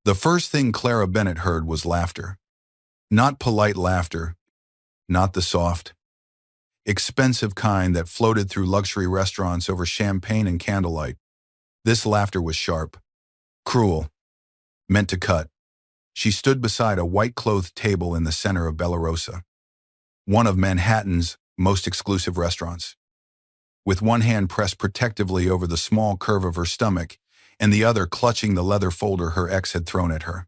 The first thing Clara Bennett heard was laughter. Not polite laughter, not the soft, expensive kind that floated through luxury restaurants over champagne and candlelight. This laughter was sharp, cruel, meant to cut. She stood beside a white-clothed table in the center of Bella Rosa, one of Manhattan's most exclusive restaurants. With one hand pressed protectively over the small curve of her stomach and the other clutching the leather folder her ex had thrown at her.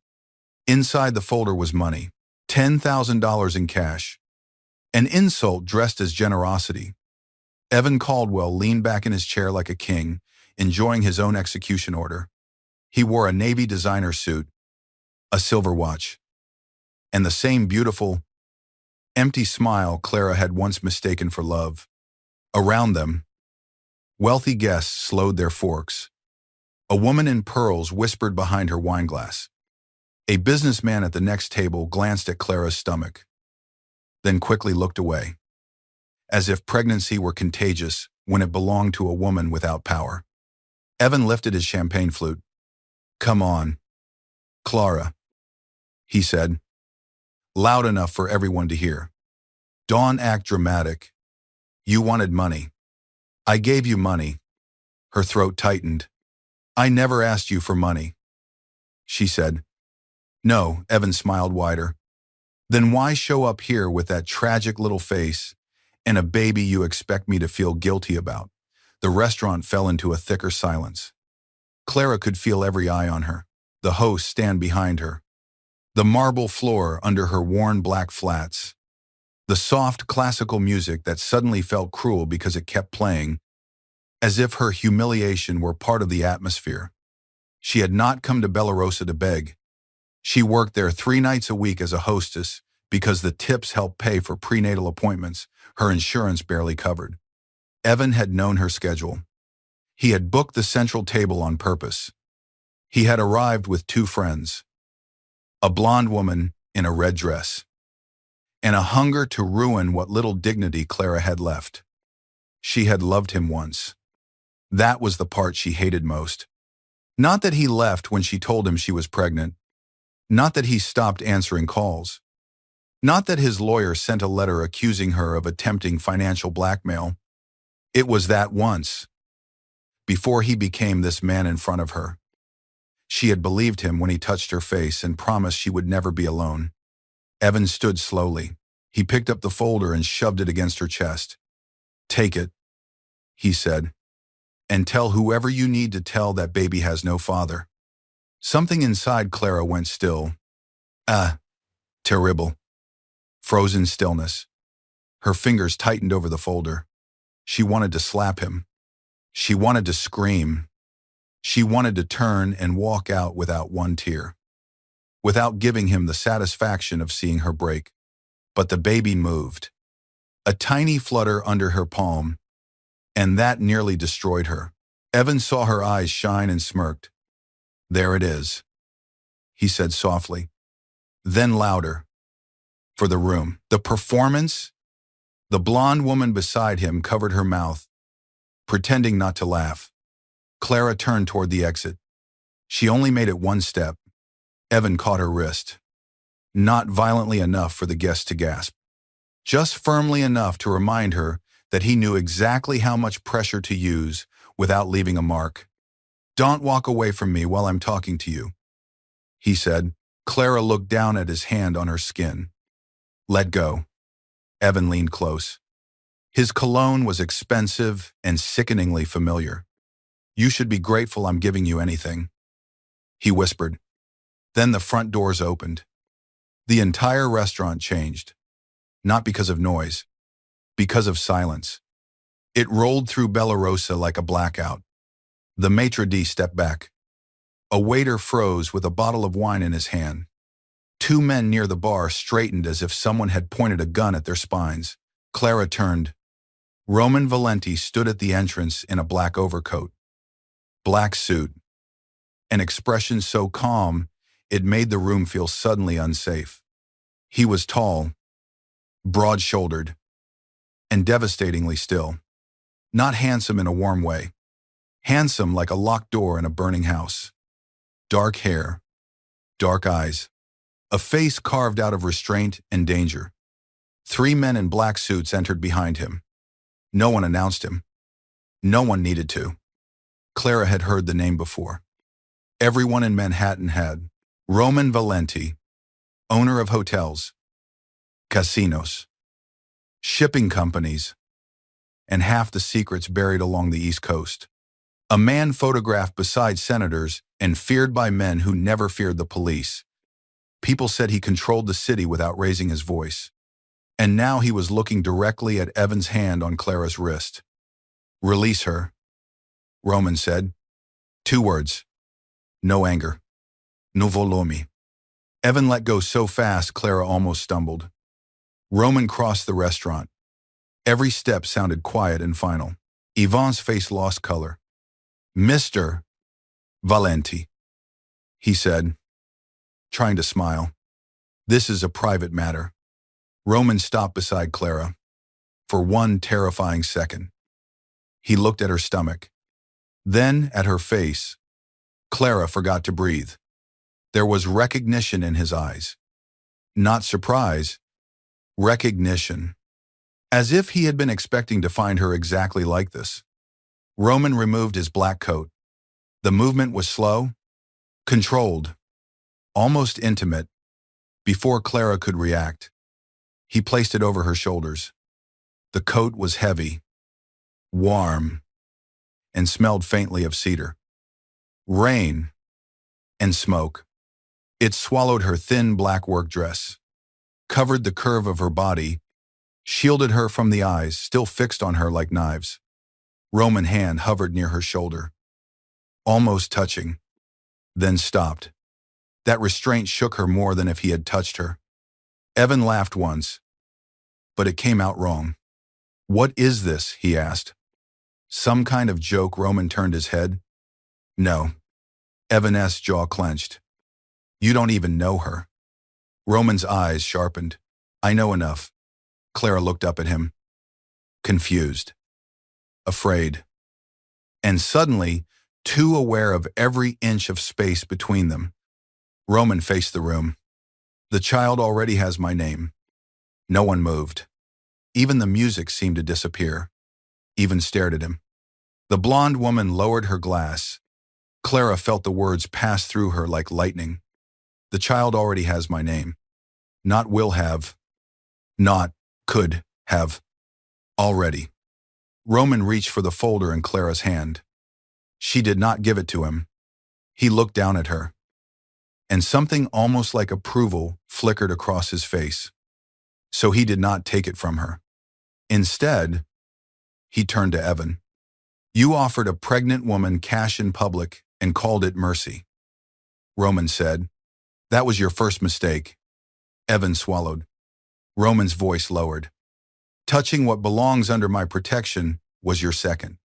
Inside the folder was money, $10,000 in cash. An insult dressed as generosity. Evan Caldwell leaned back in his chair like a king, enjoying his own execution order. He wore a navy designer suit, a silver watch, and the same beautiful, empty smile Clara had once mistaken for love. Around them, wealthy guests slowed their forks. A woman in pearls whispered behind her wineglass. A businessman at the next table glanced at Clara's stomach, then quickly looked away, as if pregnancy were contagious when it belonged to a woman without power. Evan lifted his champagne flute. "Come on, Clara," he said, loud enough for everyone to hear. "Don't act dramatic. You wanted money. I gave you money." Her throat tightened. "I never asked you for money," she said. "No," Evan smiled wider. "Then why show up here with that tragic little face and a baby you expect me to feel guilty about?" The restaurant fell into a thicker silence. Clara could feel every eye on her, the host stand behind her, the marble floor under her worn black flats, the soft classical music that suddenly felt cruel because it kept playing, as if her humiliation were part of the atmosphere. She had not come to Bella Rosa to beg. She worked there 3 nights a week as a hostess because the tips helped pay for prenatal appointments her insurance barely covered. Evan had known her schedule. He had booked the central table on purpose. He had arrived with 2 friends, a blonde woman in a red dress, and a hunger to ruin what little dignity Clara had left. She had loved him once. That was the part she hated most. Not that he left when she told him she was pregnant. Not that he stopped answering calls. Not that his lawyer sent a letter accusing her of attempting financial blackmail. It was that once, before he became this man in front of her. She had believed him when he touched her face and promised she would never be alone. Evan stood slowly. He picked up the folder and shoved it against her chest. "Take it," he said, "and tell whoever you need to tell that baby has no father." Something inside Clara went still. Terrible. Frozen stillness. Her fingers tightened over the folder. She wanted to slap him. She wanted to scream. She wanted to turn and walk out without one tear, without giving him the satisfaction of seeing her break. But the baby moved. A tiny flutter under her palm, and that nearly destroyed her. Evan saw her eyes shine and smirked. "There it is," he said softly, then louder. For the room, the performance, the blonde woman beside him covered her mouth, pretending not to laugh. Clara turned toward the exit. She only made it 1 step. Evan caught her wrist. Not violently enough for the guest to gasp. Just firmly enough to remind her that he knew exactly how much pressure to use without leaving a mark. "Don't walk away from me while I'm talking to you," he said. Clara looked down at his hand on her skin. "Let go." Evan leaned close. His cologne was expensive and sickeningly familiar. "You should be grateful I'm giving you anything," he whispered. Then the front doors opened. The entire restaurant changed. Not because of noise, because of silence. It rolled through Bella Rosa like a blackout. The maitre d' stepped back. A waiter froze with a bottle of wine in his hand. 2 men near the bar straightened as if someone had pointed a gun at their spines. Clara turned. Roman Valenti stood at the entrance in a black overcoat, black suit, an expression so calm it made the room feel suddenly unsafe. He was tall, broad-shouldered, and devastatingly still. Not handsome in a warm way. Handsome like a locked door in a burning house. Dark hair, dark eyes, a face carved out of restraint and danger. 3 men in black suits entered behind him. No one announced him. No one needed to. Clara had heard the name before. Everyone in Manhattan had. Roman Valenti, owner of hotels, casinos, shipping companies, and half the secrets buried along the East Coast. A man photographed beside senators and feared by men who never feared the police. People said he controlled the city without raising his voice. And now he was looking directly at Evan's hand on Clara's wrist. "Release her," Roman said. 2 words. No anger. No volomi. Evan let go so fast Clara almost stumbled. Roman crossed the restaurant. Every step sounded quiet and final. Ivan's face lost color. "Mr. Valenti," he said, trying to smile. "This is a private matter." Roman stopped beside Clara. For one terrifying second. He looked at her stomach. Then at her face. Clara forgot to breathe. There was recognition in his eyes. Not surprise. Recognition. As if he had been expecting to find her exactly like this. Roman removed his black coat. The movement was slow, controlled, almost intimate. Before Clara could react, he placed it over her shoulders. The coat was heavy, warm, and smelled faintly of cedar, rain, and smoke. It swallowed her thin black work dress, covered the curve of her body, shielded her from the eyes still fixed on her like knives. Roman's hand hovered near her shoulder, almost touching, then stopped. That restraint shook her more than if he had touched her. Evan laughed once, but it came out wrong. "What is this?" he asked. Some kind of joke. Roman turned his head. "No." Evan's jaw clenched. "You don't even know her." Roman's eyes sharpened. "I know enough." Clara looked up at him, confused, afraid, and suddenly too aware of every inch of space between them. Roman faced the room. "The child already has my name." No one moved. Even the music seemed to disappear. Even stared at him. The blonde woman lowered her glass. Clara felt the words pass through her like lightning. "The child already has my name. Not will have. Not could have. Already." Roman reached for the folder in Clara's hand. She did not give it to him. He looked down at her, and something almost like approval flickered across his face. So he did not take it from her. Instead, he turned to Evan. "You offered a pregnant woman cash in public and called it mercy," Roman said. "That was your first mistake." Evan swallowed. Roman's voice lowered. "Touching what belongs under my protection was your second."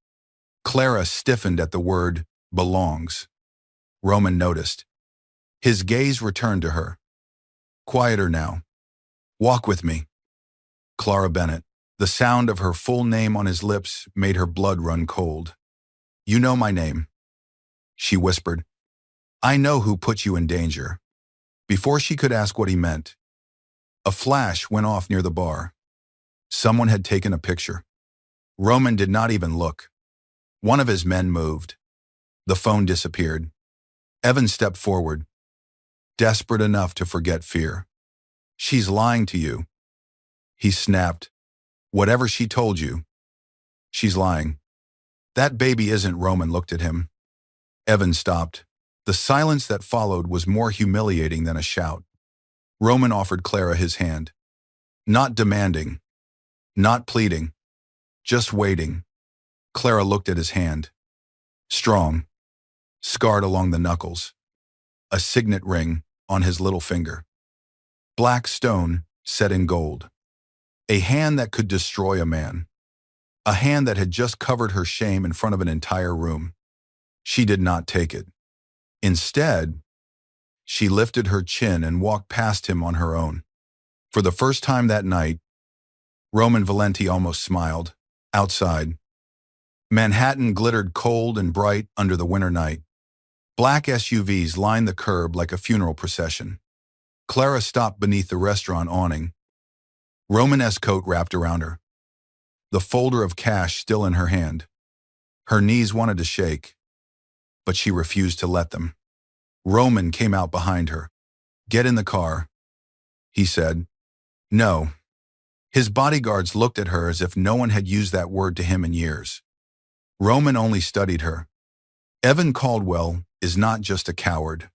Clara stiffened at the word belongs. Roman noticed. His gaze returned to her. "Quieter now. Walk with me." Clara Bennett. The sound of her full name on his lips made her blood run cold. "You know my name," she whispered. "I know who put you in danger." Before she could ask what he meant, a flash went off near the bar. Someone had taken a picture. Roman did not even look. One of his men moved. The phone disappeared. Evan stepped forward, desperate enough to forget fear. "She's lying to you," he snapped. "Whatever she told you, she's lying." "That baby isn't." Roman looked at him. Evan stopped. The silence that followed was more humiliating than a shout. Roman offered Clara his hand. Not demanding, not pleading, just waiting. Clara looked at his hand. Strong, scarred along the knuckles. A signet ring on his little finger. Black stone set in gold. A hand that could destroy a man. A hand that had just covered her shame in front of an entire room. She did not take it. Instead, she lifted her chin and walked past him on her own. For the first time that night, Roman Valenti almost smiled. Outside, Manhattan glittered cold and bright under the winter night. Black SUVs lined the curb like a funeral procession. Clara stopped beneath the restaurant awning, Romanesque coat wrapped around her, the folder of cash still in her hand. Her knees wanted to shake, but she refused to let them. Roman came out behind her. "Get in the car," he said. "No." His bodyguards looked at her as if no one had used that word to him in years. Roman only studied her. "Evan Caldwell is not just a coward,"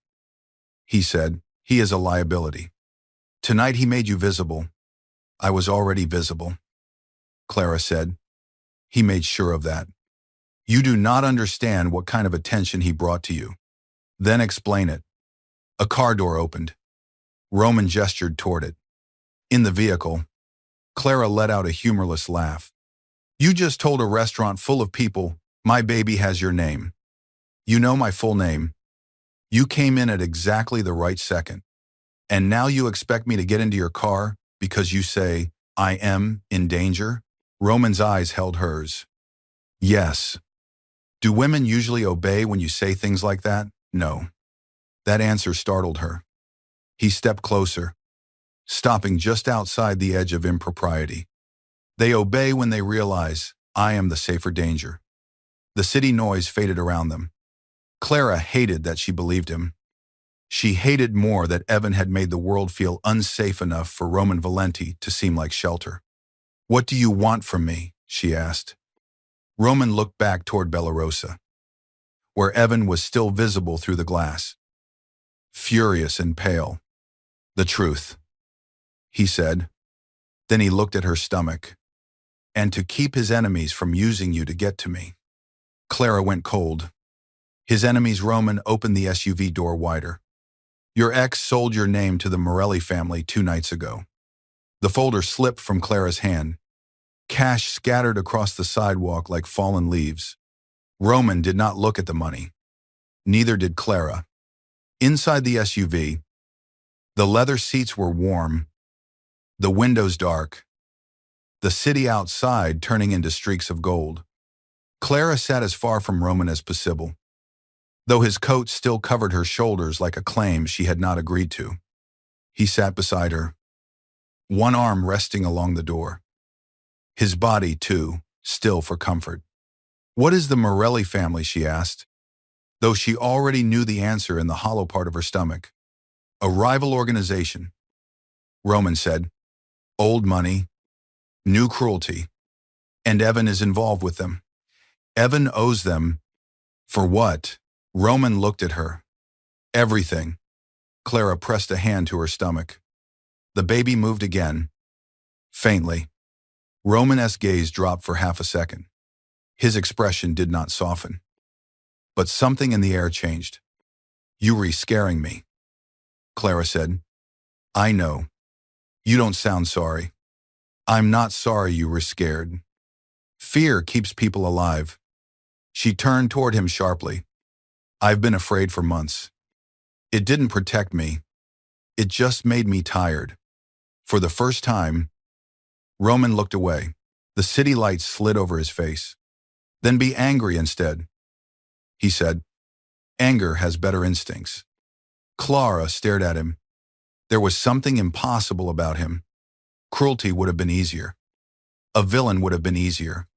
he said. "He is a liability. Tonight he made you visible." "I was already visible," Clara said. "He made sure of that. You do not understand what kind of attention he brought to you." "Then explain it." A car door opened. Roman gestured toward it. In the vehicle, Clara let out a humorless laugh. "You just told a restaurant full of people, 'My baby has your name.' You know my full name. You came in at exactly the right second. And now you expect me to get into your car because you say, 'I am in danger'?" Roman's eyes held hers. "Yes." "Do women usually obey when you say things like that?" "No." That answer startled her. He stepped closer, stopping just outside the edge of impropriety. "They obey when they realize I am the safer danger." The city noise faded around them. Clara hated that she believed him. She hated more that Evan had made the world feel unsafe enough for Roman Valenti to seem like shelter. "What do you want from me?" she asked. Roman looked back toward Bellarosa, where Evan was still visible through the glass, furious and pale. "The truth," he said. Then he looked at her stomach. "And to keep his enemies from using you to get to me." Clara went cold. His enemies. Roman opened the SUV door wider. "Your ex sold your name to the Morelli family 2 nights ago." The folder slipped from Clara's hand. Cash scattered across the sidewalk like fallen leaves. Roman did not look at the money. Neither did Clara. Inside the SUV, the leather seats were warm, the windows dark, the city outside turning into streaks of gold. Clara sat as far from Roman as possible, though his coat still covered her shoulders like a claim she had not agreed to. He sat beside her, one arm resting along the door. His body, too, still for comfort. "What is the Morelli family?" she asked, though she already knew the answer in the hollow part of her stomach. "A rival organization," Roman said. "Old money, new cruelty, and Evan is involved with them. Evan owes them." "For what?" Roman looked at her. "Everything." Clara pressed a hand to her stomach. The baby moved again, faintly. Romanes's gaze dropped for half a second. His expression did not soften. But something in the air changed. "You were scaring me," Clara said. "I know. You don't sound sorry." "I'm not sorry you were scared. Fear keeps people alive." She turned toward him sharply. "I've been afraid for months. It didn't protect me. It just made me tired." For the first time, Roman looked away. The city lights slid over his face. "Then be angry instead," he said. "Anger has better instincts." Clara stared at him. There was something impossible about him. Cruelty would have been easier. A villain would have been easier.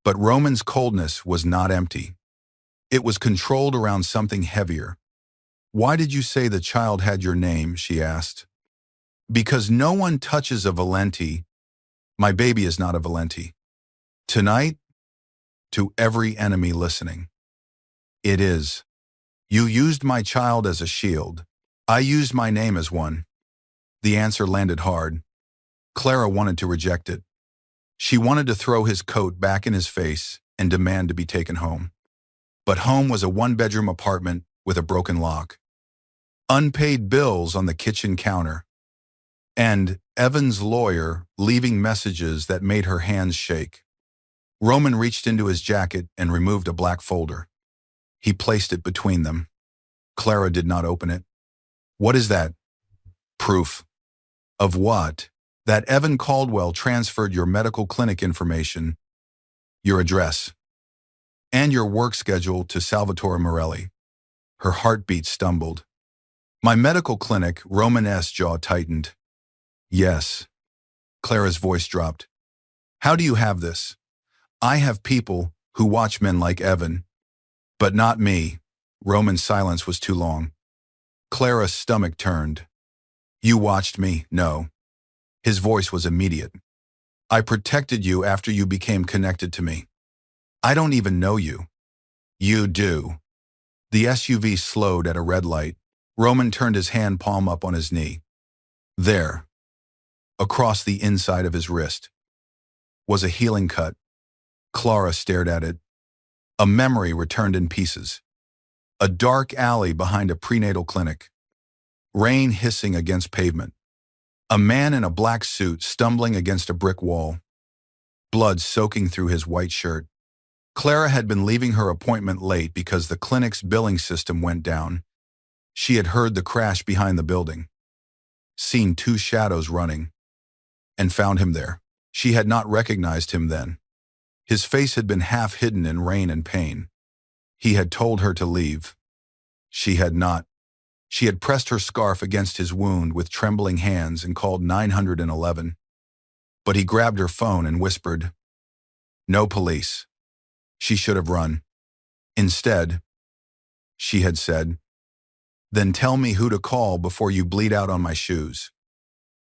But Roman's coldness was not empty. It was controlled around something heavier. "Why did you say the child had your name?" she asked. "Because no one touches a Valenti. My baby is not a Valenti. Tonight, to every enemy listening, it is. You used my child as a shield. I used my name as one." The answer landed hard. Clara wanted to reject it. She wanted to throw his coat back in his face and demand to be taken home. But home was a one-bedroom apartment with a broken lock, unpaid bills on the kitchen counter, and Evan's lawyer leaving messages that made her hands shake. Roman reached into his jacket and removed a black folder. He placed it between them. Clara did not open it. "What is that?" "Proof." "Of what?" "That Evan Caldwell transferred your medical clinic information, your address, and your work schedule to Salvatore Morelli." Her heartbeat stumbled. My medical clinic, Roman's jaw tightened. Yes. Clara's voice dropped. How do you have this? I have people who watch men like Evan. But not me. Roman's silence was too long. Clara's stomach turned. You watched me? No. His voice was immediate. I protected you after you became connected to me. I don't even know you. You do. The SUV slowed at a red light. Roman turned his hand palm up on his knee. There, across the inside of his wrist, was a healing cut. Clara stared at it. A memory returned in pieces. A dark alley behind a prenatal clinic. Rain hissing against pavement. A man in a black suit stumbling against a brick wall. Blood soaking through his white shirt. Clara had been leaving her appointment late because the clinic's billing system went down. She had heard the crash behind the building, seen two shadows running, and found him there. She had not recognized him then. His face had been half hidden in rain and pain. He had told her to leave. She had not. She had pressed her scarf against his wound with trembling hands and called 911. But he grabbed her phone and whispered, "No police." She should have run. Instead, she had said, "Then tell me who to call before you bleed out on my shoes."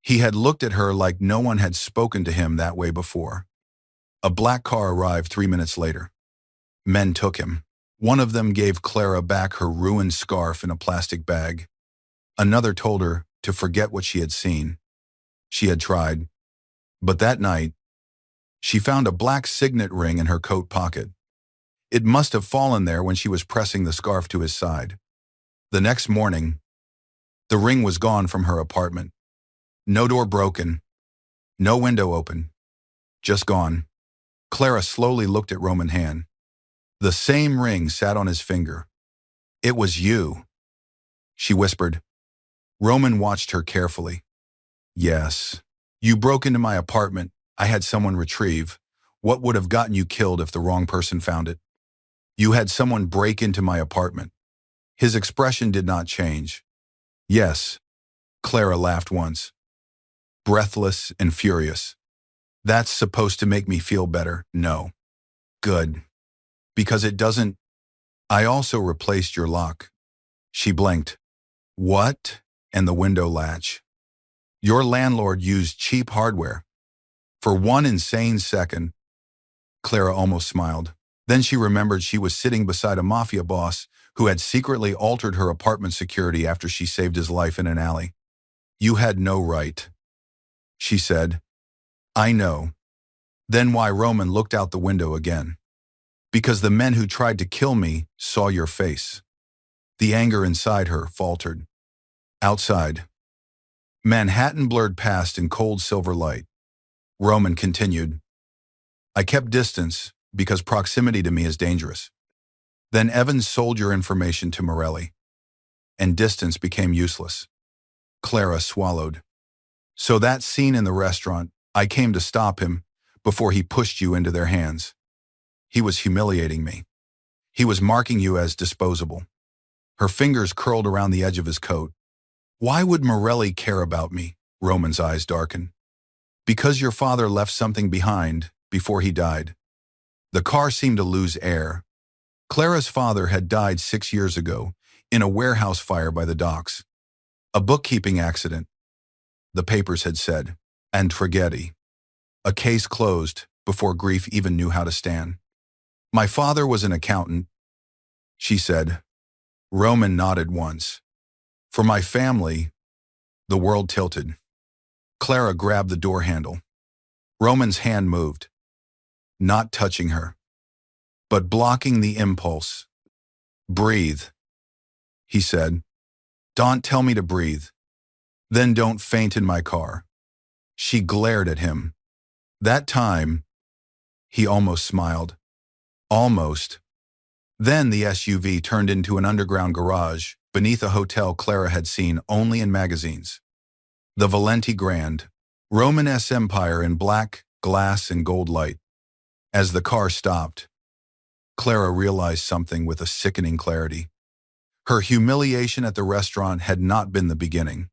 He had looked at her like no one had spoken to him that way before. A black car arrived 3 minutes later. Men took him. One of them gave Clara back her ruined scarf in a plastic bag. Another told her to forget what she had seen. She had tried. But that night, she found a black signet ring in her coat pocket. It must have fallen there when she was pressing the scarf to his side. The next morning, the ring was gone from her apartment. No door broken, no window open, just gone. Clara slowly looked at Roman's hand. The same ring sat on his finger. "It was you," she whispered. Roman watched her carefully. "Yes. You broke into my apartment. I had someone retrieve. What would have gotten you killed if the wrong person found it? You had someone break into my apartment." His expression did not change. "Yes." Clara laughed once. Breathless and furious. "That's supposed to make me feel better." "No." "Good. Because it doesn't. I also replaced your lock." She blinked. "What?" "And the window latch. Your landlord used cheap hardware." For one insane second, Clara almost smiled. Then she remembered she was sitting beside a mafia boss who had secretly altered her apartment security after she saved his life in an alley. "You had no right," she said. "I know." Then why Roman looked out the window again. "Because the men who tried to kill me saw your face." The anger inside her faltered. Outside, Manhattan blurred past in cold silver light. Roman continued, "I kept distance because proximity to me is dangerous. Then Evans sold your information to Morelli, and distance became useless." Clara swallowed. "So that scene in the restaurant, I came to stop him before he pushed you into their hands. He was humiliating me. He was marking you as disposable." Her fingers curled around the edge of his coat. "Why would Morelli care about me?" Roman's eyes darkened. "Because your father left something behind before he died." The car seemed to lose air. Clara's father had died 6 years ago in a warehouse fire by the docks. A bookkeeping accident, the papers had said, and tragedy. A case closed before grief even knew how to stand. "My father was an accountant," she said. Roman nodded once. "For my family," the world tilted. Clara grabbed the door handle. Roman's hand moved, not touching her, but blocking the impulse. "Breathe," he said. "Don't tell me to breathe. Then don't faint in my car." She glared at him. That time, he almost smiled. Almost. Then the SUV turned into an underground garage beneath a hotel Clara had seen only in magazines. The Valenti Grand, Romanesque empire in black, glass, and gold light. As the car stopped, Clara realized something with a sickening clarity. Her humiliation at the restaurant had not been the beginning.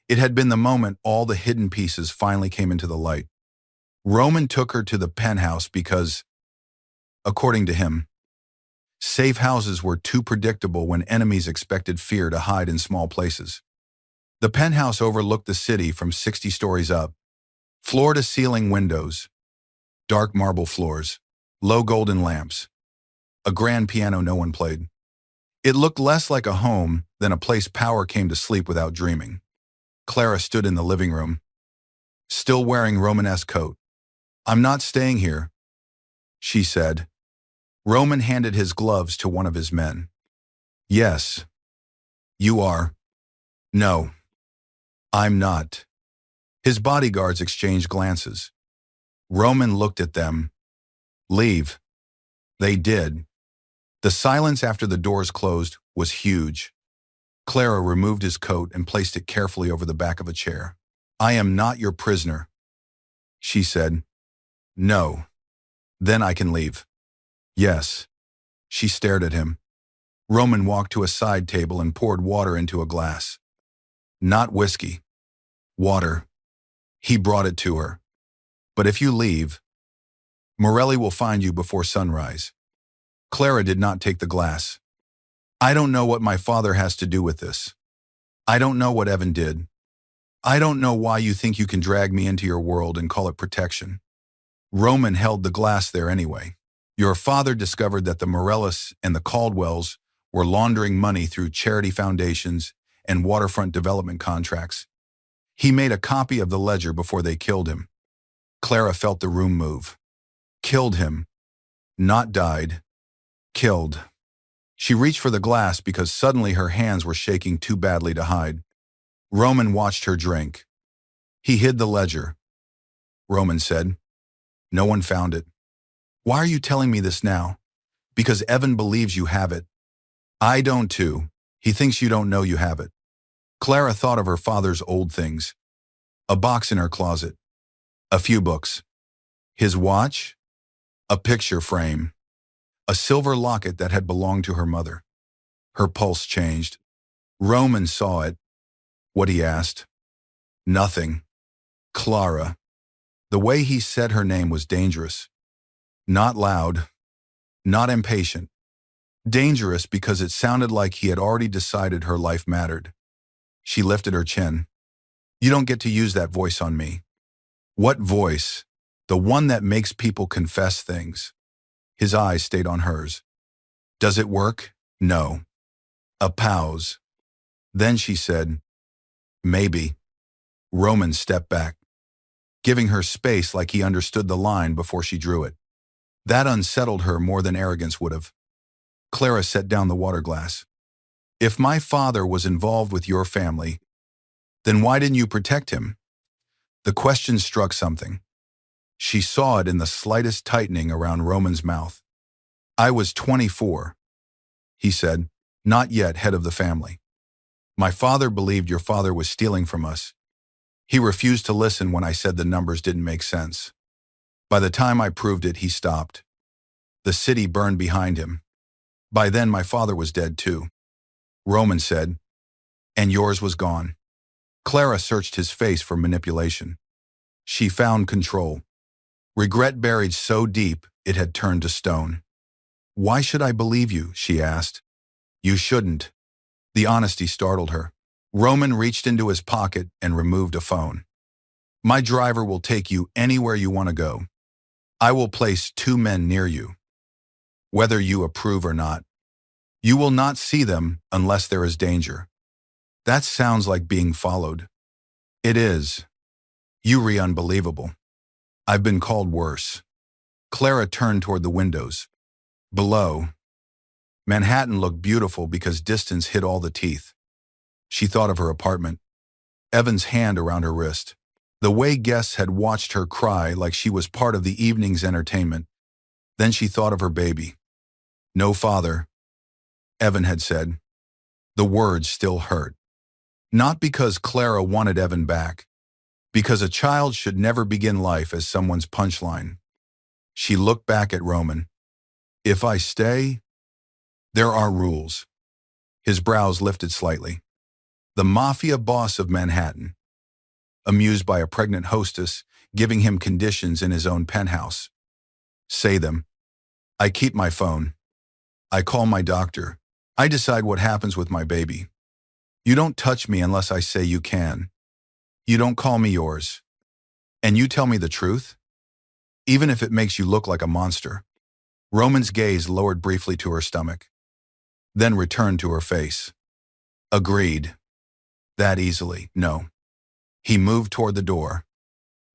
It had been the moment all the hidden pieces finally came into the light. Roman took her to the penthouse because, according to him, safe houses were too predictable when enemies expected fear to hide in small places. The penthouse overlooked the city from 60 stories up. Floor-to-ceiling windows, dark marble floors, low golden lamps, a grand piano no one played. It looked less like a home than a place power came to sleep without dreaming. Clara stood in the living room, still wearing Romanesque coat. "I'm not staying here," she said. Roman handed his gloves to one of his men. "Yes, you are." "No, I'm not." His bodyguards exchanged glances. Roman looked at them. "Leave." They did. The silence after the doors closed was huge. Clara removed his coat and placed it carefully over the back of a chair. "I am not your prisoner," she said. "No. Then I can leave." "Yes." She stared at him. Roman walked to a side table and poured water into a glass. "Not whiskey. Water." He brought it to her. "But if you leave, Morelli will find you before sunrise." Clara did not take the glass. "I don't know what my father has to do with this. I don't know what Evan did. I don't know why you think you can drag me into your world and call it protection." Roman held the glass there anyway. "Your father discovered that the Morellis and the Caldwells were laundering money through charity foundations and waterfront development contracts. He made a copy of the ledger before they killed him." Clara felt the room move. Killed him. Not died. Killed. She reached for the glass because suddenly her hands were shaking too badly to hide. Roman watched her drink. "He hid the ledger," Roman said. "No one found it." "Why are you telling me this now?" "Because Evan believes you have it." "I don't too. He thinks you don't know you have it." Clara thought of her father's old things. A box in her closet. A few books. His watch. A picture frame. A silver locket that had belonged to her mother. Her pulse changed. Roman saw it. What he asked? Nothing. Clara. The way he said her name was dangerous. Not loud. Not impatient. Dangerous because it sounded like he had already decided her life mattered. She lifted her chin. "You don't get to use that voice on me." "What voice?" "The one that makes people confess things." His eyes stayed on hers. "Does it work?" "No." A pause. Then she said, "Maybe." Roman stepped back, giving her space like he understood the line before she drew it. That unsettled her more than arrogance would have. Clara set down the water glass. "If my father was involved with your family, then why didn't you protect him?" The question struck something. She saw it in the slightest tightening around Roman's mouth. "I was 24, he said, "not yet head of the family. My father believed your father was stealing from us. He refused to listen when I said the numbers didn't make sense. By the time I proved it, he stopped. The city burned behind him. By then, my father was dead too." Roman said, "And yours was gone." Clara searched his face for manipulation. She found control. Regret buried so deep it had turned to stone. "Why should I believe you?" she asked. "You shouldn't." The honesty startled her. Roman reached into his pocket and removed a phone. "My driver will take you anywhere you want to go. I will place 2 men near you. Whether you approve or not. You will not see them unless there is danger." "That sounds like being followed." "It is. You re unbelievable. I've been called worse." Clara turned toward the windows. Below, Manhattan looked beautiful because distance hid all the teeth. She thought of her apartment, Evan's hand around her wrist, the way guests had watched her cry like she was part of the evening's entertainment. Then she thought of her baby. "No father," Evan had said. The words still hurt. Not because Clara wanted Evan back, because a child should never begin life as someone's punchline. She looked back at Roman. "If I stay, there are rules." His brows lifted slightly. The Mafia Boss of Manhattan, amused by a pregnant hostess giving him conditions in his own penthouse. Say them. I keep my phone. I call my doctor. I decide what happens with my baby. You don't touch me unless I say you can. You don't call me yours. And you tell me the truth? Even if it makes you look like a monster. Roman's gaze lowered briefly to her stomach, then returned to her face. Agreed. That easily, no. He moved toward the door.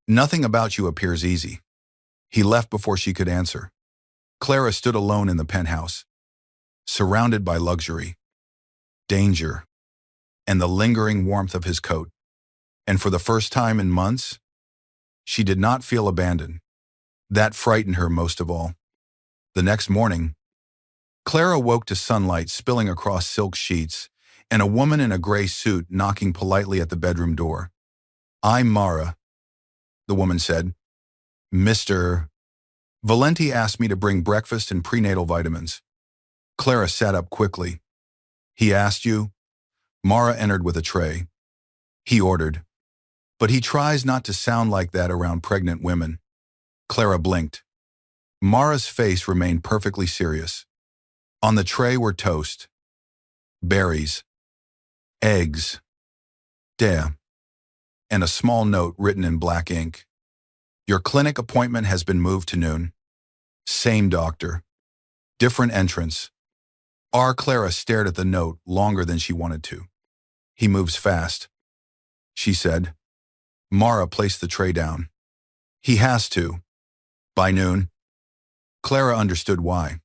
Nothing about you appears easy. He left before she could answer. Clara stood alone in the penthouse, surrounded by luxury, danger, and the lingering warmth of his coat. And for the first time in months, she did not feel abandoned. That frightened her most of all. The next morning, Clara woke to sunlight spilling across silk sheets and a woman in a gray suit knocking politely at the bedroom door. I'm Mara, the woman said. Mr. Valenti asked me to bring breakfast and prenatal vitamins. Clara sat up quickly. He asked you? Mara entered with a tray. He ordered. But he tries not to sound like that around pregnant women. Clara blinked. Mara's face remained perfectly serious. On the tray were toast, berries, eggs, and a small note written in black ink. Your clinic appointment has been moved to noon. Same doctor. Different entrance. Clara stared at the note longer than she wanted to. He moves fast, she said. Mara placed the tray down. He has to. By noon. Clara understood why.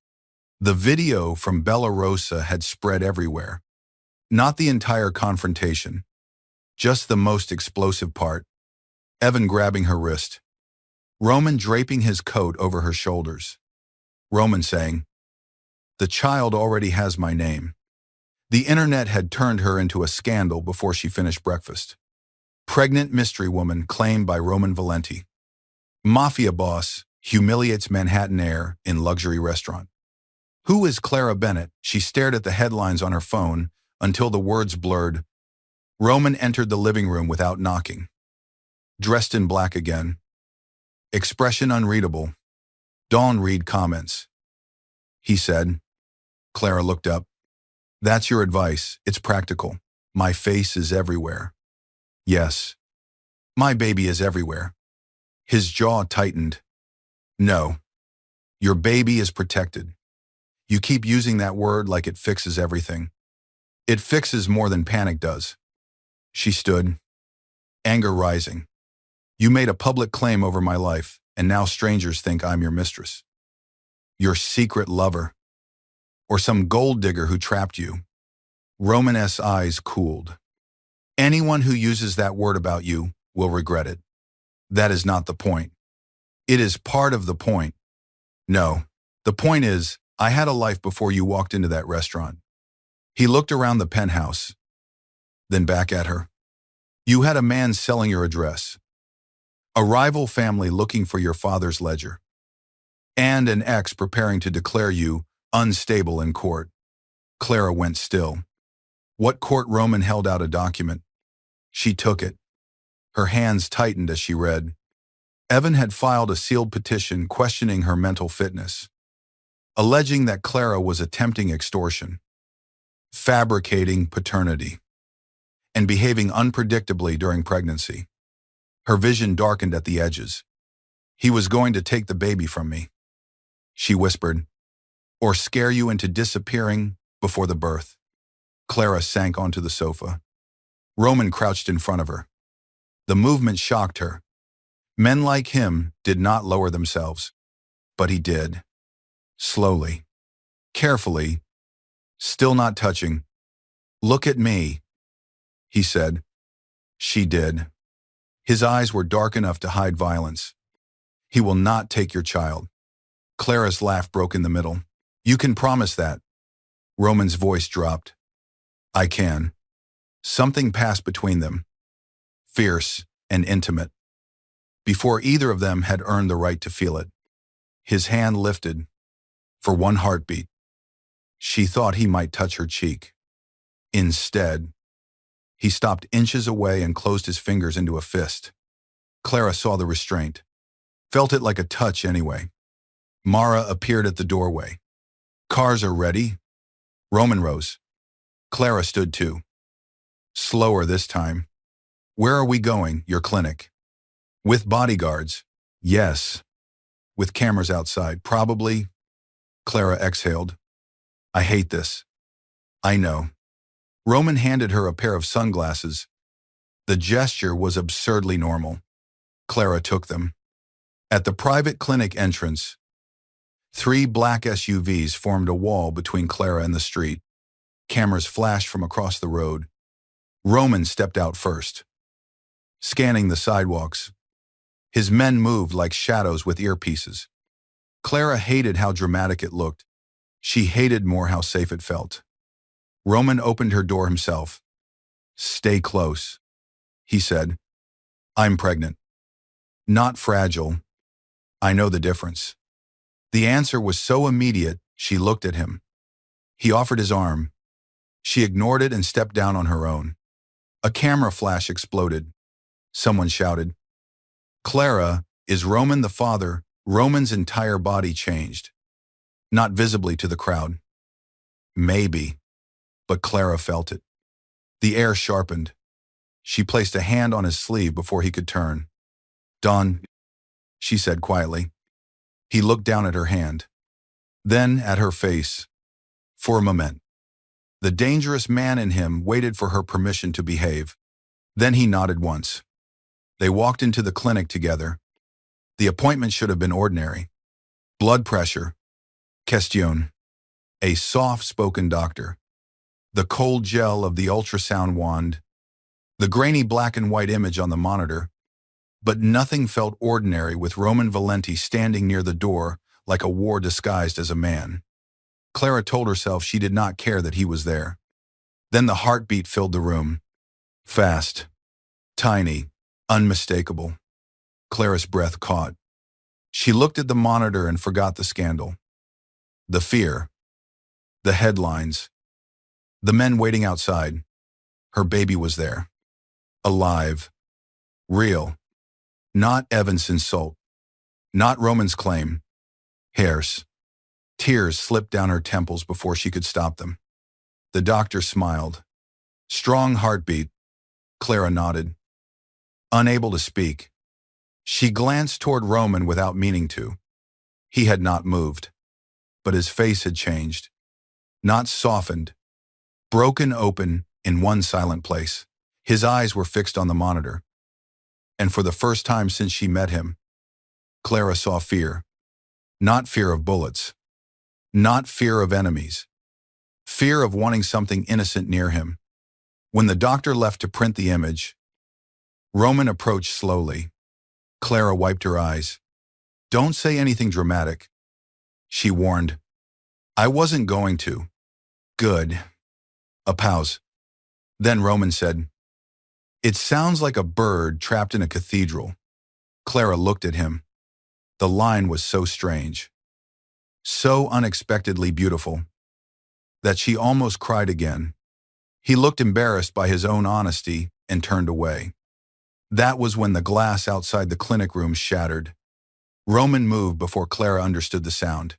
The video from Bella Rosa had spread everywhere. Not the entire confrontation, just the most explosive part. Evan grabbing her wrist. Roman draping his coat over her shoulders. Roman saying, the child already has my name. The internet had turned her into a scandal before she finished breakfast. Pregnant mystery woman claimed by Roman Valenti. Mafia boss humiliates Manhattan heir in luxury restaurant. Who is Clara Bennett? She stared at the headlines on her phone until the words blurred. Roman entered the living room without knocking. Dressed in black again. Expression unreadable. Dawn read comments. He said. Clara looked up. That's your advice. It's practical. My face is everywhere. Yes. My baby is everywhere. His jaw tightened. No. Your baby is protected. You keep using that word like it fixes everything. It fixes more than panic does. She stood, anger rising. You made a public claim over my life, and now strangers think I'm your mistress. Your secret lover. Or some gold digger who trapped you. Roman's eyes cooled. Anyone who uses that word about you will regret it. That is not the point. It is part of the point. No, the point is, I had a life before you walked into that restaurant. He looked around the penthouse, then back at her. You had a man selling your address, a rival family looking for your father's ledger, and an ex preparing to declare you unstable in court. Clara went still. What court? Roman held out a document. She took it. Her hands tightened as she read. Evan had filed a sealed petition questioning her mental fitness, alleging that Clara was attempting extortion, fabricating paternity, and behaving unpredictably during pregnancy. Her vision darkened at the edges. He was going to take the baby from me, she whispered, or scare you into disappearing before the birth. Clara sank onto the sofa. Roman crouched in front of her. The movement shocked her. Men like him did not lower themselves, but he did. Slowly, carefully, still not touching. Look at me, he said. She did. His eyes were dark enough to hide violence. He will not take your child. Clara's laugh broke in the middle. You can promise that. Roman's voice dropped. I can. Something passed between them, fierce and intimate, before either of them had earned the right to feel it. His hand lifted. For one heartbeat. She thought he might touch her cheek. Instead, he stopped inches away and closed his fingers into a fist. Clara saw the restraint, felt it like a touch anyway. Mara appeared at the doorway. "Cars are ready." Roman rose. Clara stood too. Slower this time. "Where are we going?" "Your clinic." "With bodyguards?" "Yes." "With cameras outside?" "Probably." Clara exhaled. "I hate this." "I know." Roman handed her a pair of sunglasses. The gesture was absurdly normal. Clara took them. At the private clinic entrance, 3 black SUVs formed a wall between Clara and the street. Cameras flashed from across the road. Roman stepped out first, scanning the sidewalks. His men moved like shadows with earpieces. Clara hated how dramatic it looked. She hated more how safe it felt. Roman opened her door himself. "Stay close," he said. "I'm pregnant." "Not fragile." "I know the difference." The answer was so immediate, she looked at him. He offered his arm. She ignored it and stepped down on her own. A camera flash exploded. Someone shouted, "Clara, is Roman the father?" Roman's entire body changed. Not visibly to the crowd. Maybe, but Clara felt it. The air sharpened. She placed a hand on his sleeve before he could turn. "Dawn," she said quietly. He looked down at her hand, then at her face. For a moment, the dangerous man in him waited for her permission to behave. Then he nodded once. They walked into the clinic together. The appointment should have been ordinary. Blood pressure. Question. A soft-spoken doctor. The cold gel of the ultrasound wand. The grainy black and white image on the monitor. But nothing felt ordinary with Roman Valenti standing near the door like a war disguised as a man. Clara told herself she did not care that he was there. Then the heartbeat filled the room. Fast. Tiny. Unmistakable. Clara's breath caught. She looked at the monitor and forgot the scandal. The fear. The headlines. The men waiting outside. Her baby was there. Alive. Real. Not Evan's insult. Not Roman's claim. Hers. Tears slipped down her temples before she could stop them. The doctor smiled. Strong heartbeat. Clara nodded. Unable to speak. She glanced toward Roman without meaning to. He had not moved. But his face had changed. Not softened. Broken open in one silent place. His eyes were fixed on the monitor. And for the first time since she met him, Clara saw fear. Not fear of bullets. Not fear of enemies. Fear of wanting something innocent near him. When the doctor left to print the image, Roman approached slowly. Clara wiped her eyes. Don't say anything dramatic, she warned. I wasn't going to. Good. A pause. Then Roman said, It sounds like a bird trapped in a cathedral. Clara looked at him. The line was so strange, so unexpectedly beautiful, that she almost cried again. He looked embarrassed by his own honesty and turned away. That was when the glass outside the clinic room shattered. Roman moved before Clara understood the sound.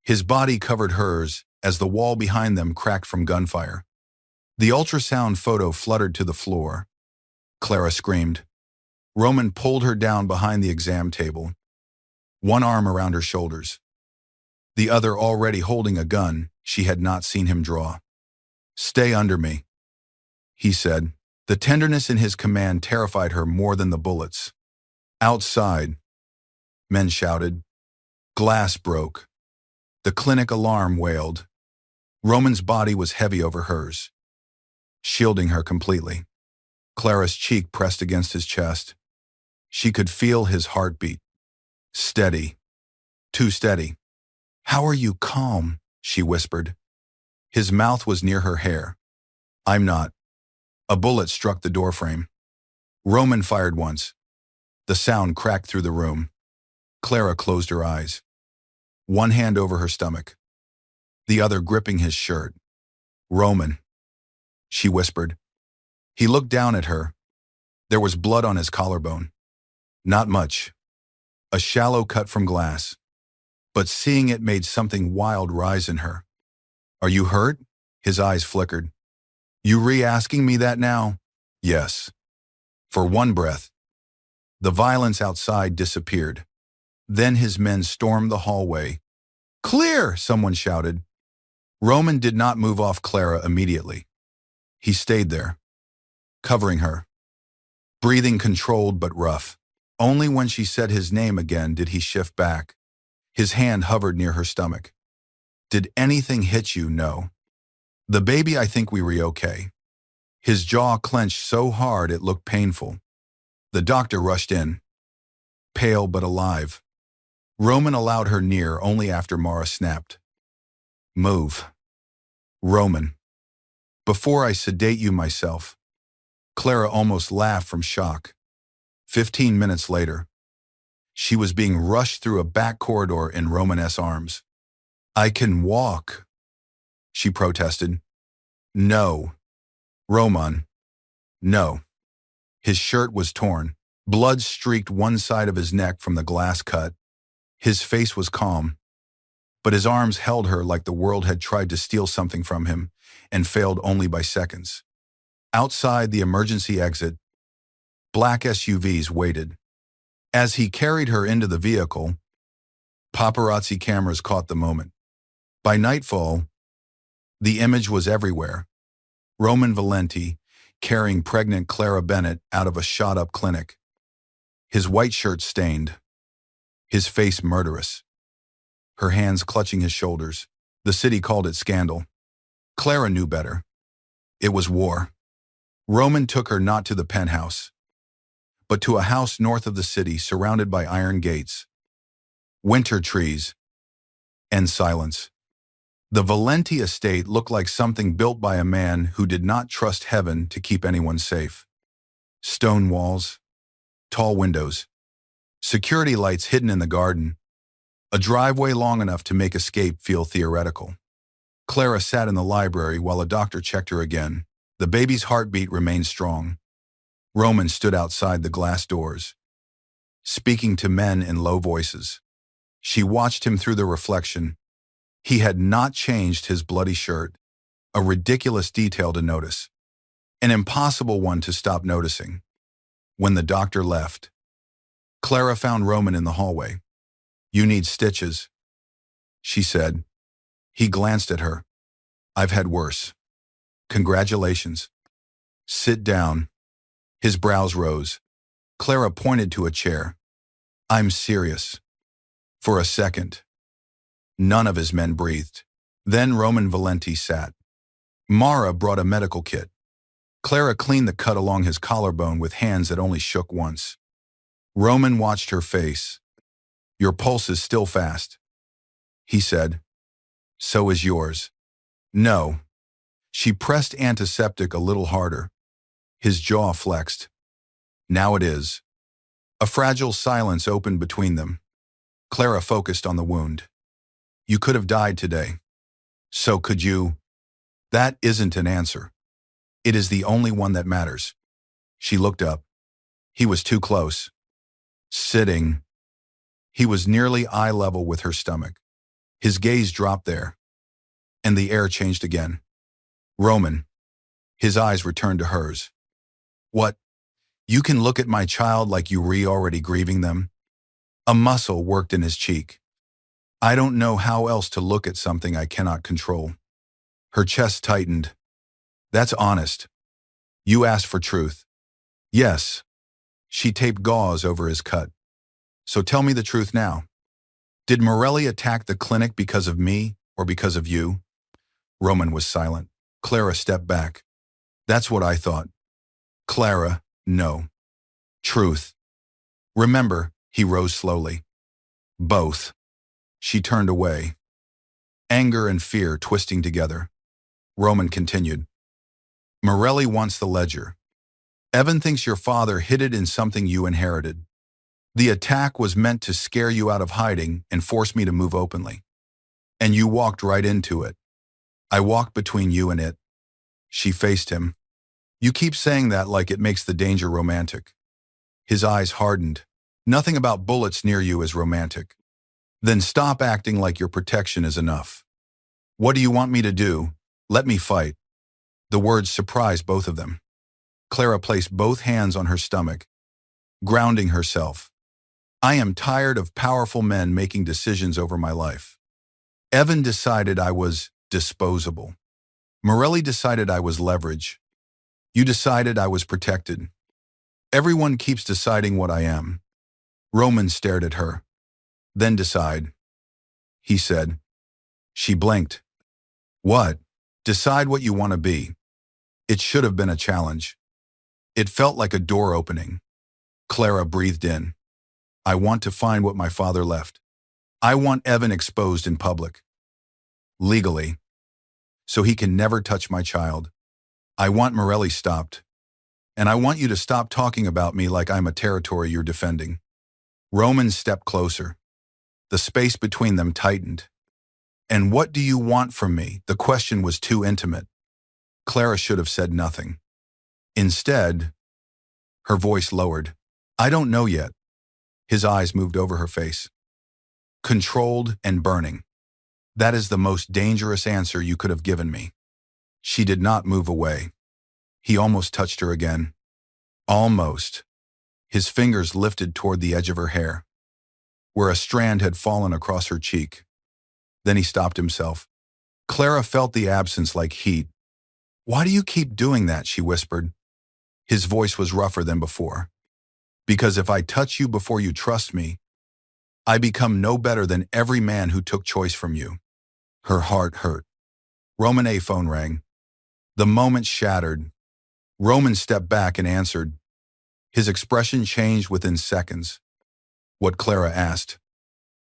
His body covered hers as the wall behind them cracked from gunfire. The ultrasound photo fluttered to the floor. Clara screamed. Roman pulled her down behind the exam table, one arm around her shoulders, the other already holding a gun she had not seen him draw. Stay under me, he said. The tenderness in his command terrified her more than the bullets. Outside, men shouted. Glass broke. The clinic alarm wailed. Roman's body was heavy over hers, shielding her completely. Clara's cheek pressed against his chest. She could feel his heartbeat. Steady. Too steady. How are you calm? She whispered. His mouth was near her hair. I'm not. A bullet struck the doorframe. Roman fired once. The sound cracked through the room. Clara closed her eyes, one hand over her stomach, the other gripping his shirt. Roman. she whispered. He looked down at her. There was blood on his collarbone. Not much. A shallow cut from glass. But seeing it made something wild rise in her. Are you hurt? His eyes flickered. You re-asking me that now? Yes. For one breath. The violence outside disappeared. Then his men stormed the hallway. Clear! Someone shouted. Roman did not move off Clara immediately. He stayed there, covering her, breathing controlled but rough. Only when she said his name again did he shift back. His hand hovered near her stomach. Did anything hit you? No. The baby, I think we were okay. His jaw clenched so hard it looked painful. The doctor rushed in, pale but alive. Roman allowed her near only after Mara snapped. Move. Roman. Before I sedate you myself. Clara almost laughed from shock. 15 minutes later, she was being rushed through a back corridor in Roman's arms. I can walk, she protested. No. Roman. No. His shirt was torn. Blood streaked one side of his neck from the glass cut. His face was calm, but his arms held her like the world had tried to steal something from him and failed only by seconds. Outside the emergency exit, black SUVs waited. As he carried her into the vehicle, paparazzi cameras caught the moment. By nightfall, the image was everywhere. Roman Valenti carrying pregnant Clara Bennett out of a shot-up clinic. His white shirt stained, his face murderous, her hands clutching his shoulders. The city called it scandal. Clara knew better. It was war. Roman took her not to the penthouse, but to a house north of the city surrounded by iron gates, winter trees, and silence. The Valenti estate looked like something built by a man who did not trust heaven to keep anyone safe. Stone walls, tall windows, security lights hidden in the garden, a driveway long enough to make escape feel theoretical. Clara sat in the library while a doctor checked her again. The baby's heartbeat remained strong. Roman stood outside the glass doors, speaking to men in low voices. She watched him through the reflection. He had not changed his bloody shirt, a ridiculous detail to notice, an impossible one to stop noticing. When the doctor left, Clara found Roman in the hallway. You need stitches, she said. He glanced at her. I've had worse. Congratulations. Sit down. His brows rose. Clara pointed to a chair. I'm serious. For a second, none of his men breathed. Then Roman Valenti sat. Mara brought a medical kit. Clara cleaned the cut along his collarbone with hands that only shook once. Roman watched her face. Your pulse is still fast, he said. So is yours. No. She pressed antiseptic a little harder. His jaw flexed. Now it is. A fragile silence opened between them. Clara focused on the wound. You could have died today. So could you. That isn't an answer. It is the only one that matters. She looked up. He was too close. Sitting. He was nearly eye level with her stomach. His gaze dropped there, and the air changed again. Roman. His eyes returned to hers. What? You can look at my child like you already grieving them? A muscle worked in his cheek. I don't know how else to look at something I cannot control. Her chest tightened. That's honest. You asked for truth. Yes. She taped gauze over his cut. So tell me the truth now. Did Morelli attack the clinic because of me or because of you? Roman was silent. Clara stepped back. That's what I thought. Clara, no. Truth. Remember, he rose slowly. Both. She turned away. Anger and fear twisting together. Roman continued. Morelli wants the ledger. Evan thinks your father hid it in something you inherited. The attack was meant to scare you out of hiding and force me to move openly. And you walked right into it. I walked between you and it. She faced him. You keep saying that like it makes the danger romantic. His eyes hardened. Nothing about bullets near you is romantic. Then stop acting like your protection is enough. What do you want me to do? Let me fight. The words surprised both of them. Clara placed both hands on her stomach, grounding herself. I am tired of powerful men making decisions over my life. Evan decided I was disposable. Morelli decided I was leverage. You decided I was protected. Everyone keeps deciding what I am. Roman stared at her. Then decide, he said. She blinked. What? Decide what you want to be. It should have been a challenge. It felt like a door opening. Clara breathed in. I want to find what my father left. I want Evan exposed in public. Legally. So he can never touch my child. I want Morelli stopped. And I want you to stop talking about me like I'm a territory you're defending. Roman stepped closer. The space between them tightened. And what do you want from me? The question was too intimate. Clara should have said nothing. Instead, her voice lowered. I don't know yet. His eyes moved over her face. Controlled and burning. That is the most dangerous answer you could have given me. She did not move away. He almost touched her again. Almost. His fingers lifted toward the edge of her hair, where a strand had fallen across her cheek. Then he stopped himself. Clara felt the absence like heat. Why do you keep doing that? She whispered. His voice was rougher than before. Because if I touch you before you trust me, I become no better than every man who took choice from you. Her heart hurt. Roman's phone rang. The moment shattered. Roman stepped back and answered. His expression changed within seconds. What Clara asked.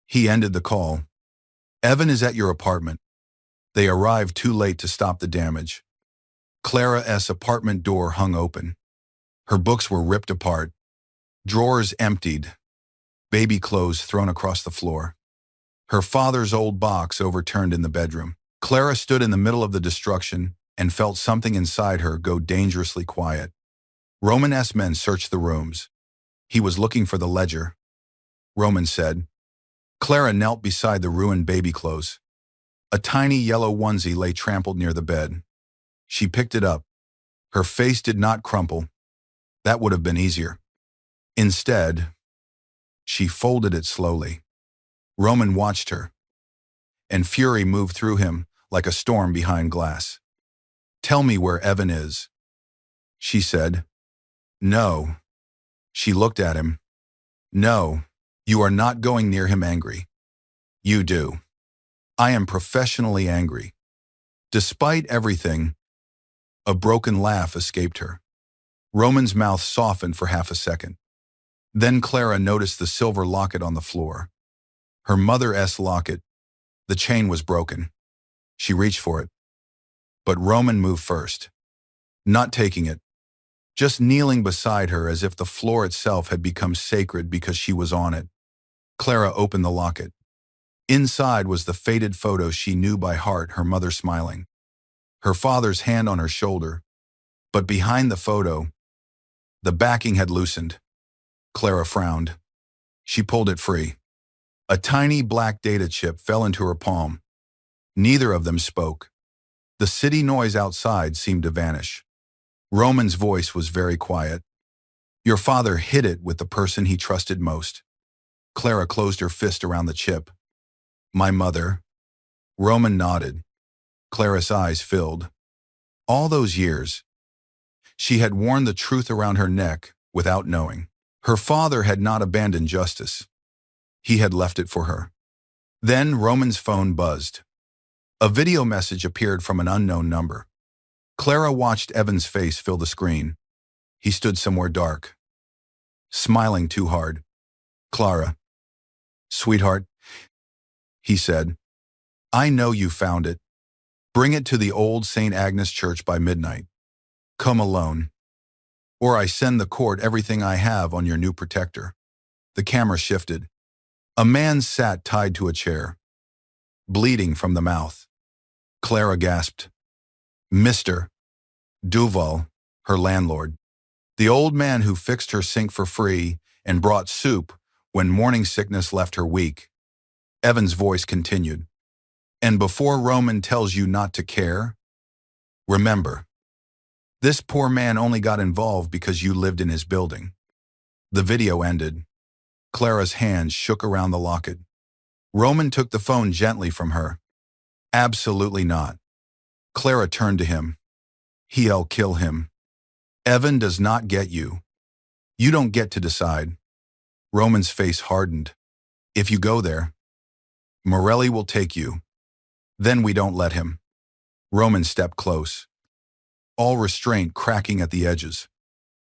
He ended the call. Evan is at your apartment. They arrived too late to stop the damage. Clara's apartment door hung open. Her books were ripped apart. Drawers emptied. Baby clothes thrown across the floor. Her father's old box overturned in the bedroom. Clara stood in the middle of the destruction and felt something inside her go dangerously quiet. Roman's men searched the rooms. He was looking for the ledger. Roman said. Clara knelt beside the ruined baby clothes. A tiny yellow onesie lay trampled near the bed. She picked it up. Her face did not crumple. That would have been easier. Instead, she folded it slowly. Roman watched her, and fury moved through him like a storm behind glass. Tell me where Evan is, she said. No. She looked at him. No, you are not going near him angry. You do. I am professionally angry. Despite everything, a broken laugh escaped her. Roman's mouth softened for half a second. Then Clara noticed the silver locket on the floor. Her mother's locket. The chain was broken. She reached for it. But Roman moved first. Not taking it. Just kneeling beside her as if the floor itself had become sacred because she was on it. Clara opened the locket. Inside was the faded photo she knew by heart, her mother smiling. Her father's hand on her shoulder. But behind the photo, the backing had loosened. Clara frowned. She pulled it free. A tiny black data chip fell into her palm. Neither of them spoke. The city noise outside seemed to vanish. Roman's voice was very quiet. Your father hid it with the person he trusted most. Clara closed her fist around the chip. My mother. Roman nodded. Clara's eyes filled. All those years, she had worn the truth around her neck without knowing. Her father had not abandoned justice. He had left it for her. Then Roman's phone buzzed. A video message appeared from an unknown number. Clara watched Evan's face fill the screen. He stood somewhere dark, smiling too hard. Clara. Sweetheart, he said. I know you found it. Bring it to the old St. Agnes Church by midnight. Come alone. Or I send the court everything I have on your new protector. The camera shifted. A man sat tied to a chair, bleeding from the mouth. Clara gasped. Mister. Duval, her landlord. The old man who fixed her sink for free and brought soup when morning sickness left her weak. Evan's voice continued. And before Roman tells you not to care, remember, this poor man only got involved because you lived in his building. The video ended. Clara's hands shook around the locket. Roman took the phone gently from her. Absolutely not. Clara turned to him. He'll kill him. Evan does not get you. You don't get to decide. Roman's face hardened. If you go there, Morelli will take you. Then we don't let him. Roman stepped close, all restraint cracking at the edges.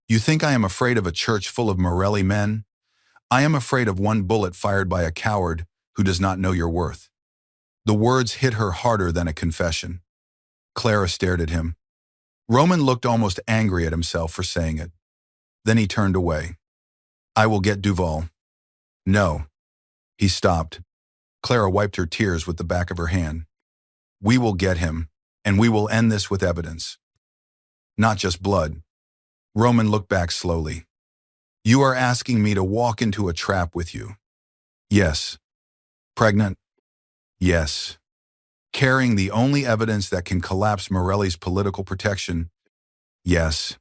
You think I am afraid of a church full of Morelli men? I am afraid of one bullet fired by a coward who does not know your worth. The words hit her harder than a confession. Clara stared at him. Roman looked almost angry at himself for saying it. Then he turned away. I will get Duval. No. He stopped. Clara wiped her tears with the back of her hand. We will get him, and we will end this with evidence. Not just blood. Roman looked back slowly. You are asking me to walk into a trap with you. Yes. Pregnant? Yes. Carrying the only evidence that can collapse Morelli's political protection? Yes.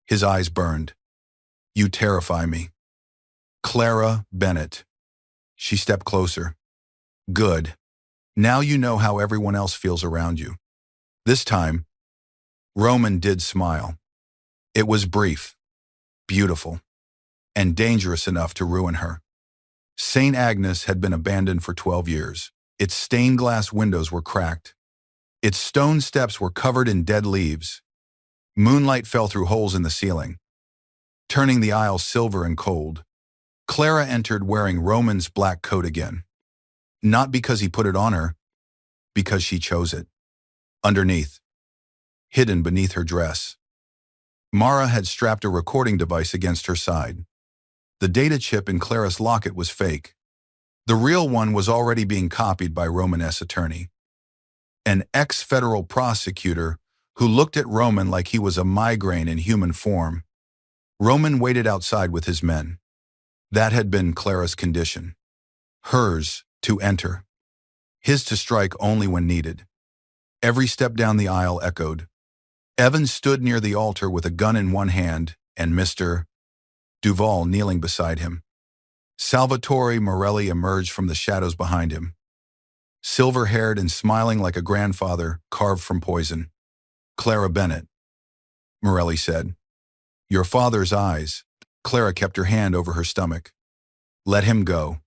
His eyes burned. You terrify me. Clara Bennett. She stepped closer. Good. Now you know how everyone else feels around you. This time, Roman did smile. It was brief, beautiful, and dangerous enough to ruin her. St. Agnes had been abandoned for 12 years. Its stained glass windows were cracked. Its stone steps were covered in dead leaves. Moonlight fell through holes in the ceiling, turning the aisle silver and cold. Clara entered wearing Roman's black coat again. Not because he put it on her, because she chose it. Underneath, hidden beneath her dress, Mara had strapped a recording device against her side. The data chip in Clara's locket was fake. The real one was already being copied by Roman's attorney, an ex-federal prosecutor who looked at Roman like he was a migraine in human form. Roman waited outside with his men. That had been Clara's condition. Hers to enter. His to strike only when needed. Every step down the aisle echoed. Evan stood near the altar with a gun in one hand and Mr. Duval kneeling beside him. Salvatore Morelli emerged from the shadows behind him, silver-haired and smiling like a grandfather carved from poison. Clara Bennett, Morelli said. Your father's eyes. Clara kept her hand over her stomach. Let him go.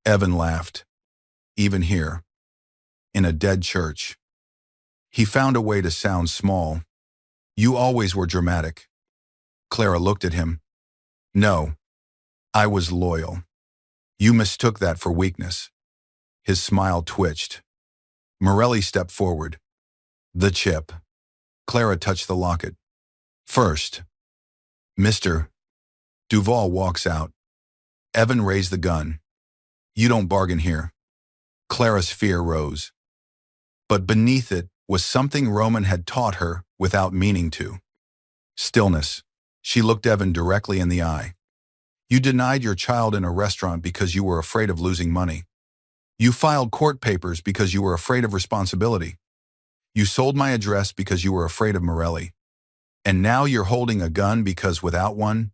Evan laughed. Even here, in a dead church. He found a way to sound small. You always were dramatic. Clara looked at him. No, I was loyal. You mistook that for weakness. His smile twitched. Morelli stepped forward. The chip. Clara touched the locket. First, Mr. Duval walks out. Evan raised the gun. You don't bargain here. Clara's fear rose. But beneath it was something Roman had taught her without meaning to. Stillness. She looked Evan directly in the eye. You denied your child in a restaurant because you were afraid of losing money. You filed court papers because you were afraid of responsibility. You sold my address because you were afraid of Morelli. And now you're holding a gun because without one,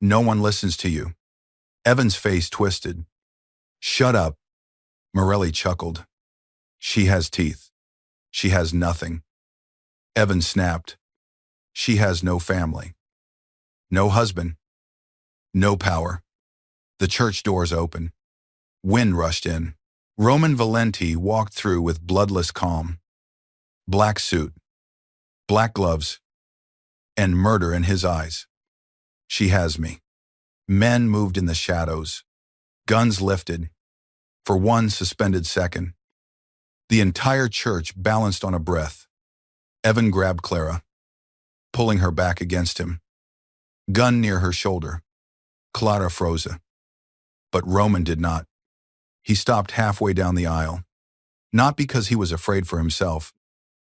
no one listens to you. Evan's face twisted. Shut up. Morelli chuckled. She has teeth. She has nothing. Evan snapped. She has no family. No husband. No power. The church doors open. Wind rushed in. Roman Valenti walked through with bloodless calm. Black suit. Black gloves. And murder in his eyes. She has me. Men moved in the shadows. Guns lifted. For one suspended second. The entire church balanced on a breath. Evan grabbed Clara, pulling her back against him. Gun near her shoulder. Clara froze. But Roman did not. He stopped halfway down the aisle. Not because he was afraid for himself,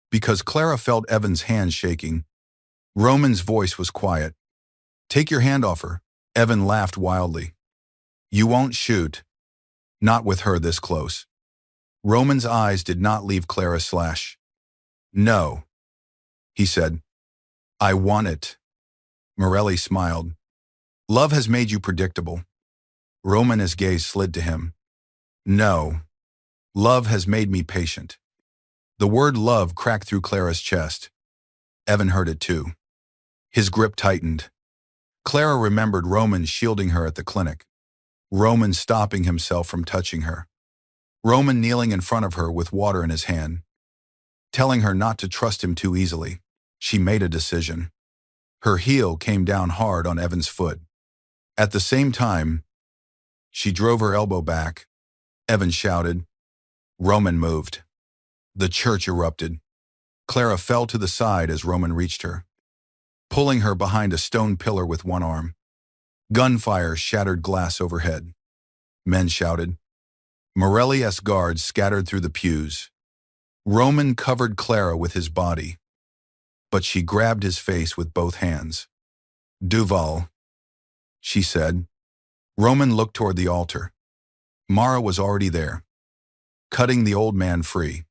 Because Clara felt Evan's hand shaking, Roman's voice was quiet. "Take your hand off her." Evan laughed wildly. "You won't shoot. Not with her this close." Roman's eyes did not leave Clara slash. "No," he said. "I want it." Morelli smiled. "Love has made you predictable." Roman's gaze slid to him. "No. Love has made me patient." The word love cracked through Clara's chest. Evan heard it too. His grip tightened. Clara remembered Roman shielding her at the clinic. Roman stopping himself from touching her. Roman kneeling in front of her with water in his hand. Telling her not to trust him too easily. She made a decision. Her heel came down hard on Evan's foot. At the same time, she drove her elbow back. Evan shouted. Roman moved. The church erupted. Clara fell to the side as Roman reached her, pulling her behind a stone pillar with one arm. Gunfire shattered glass overhead. Men shouted. Morelli's guards scattered through the pews. Roman covered Clara with his body, but she grabbed his face with both hands. "Duval," she said. Roman looked toward the altar. Mara was already there, cutting the old man free.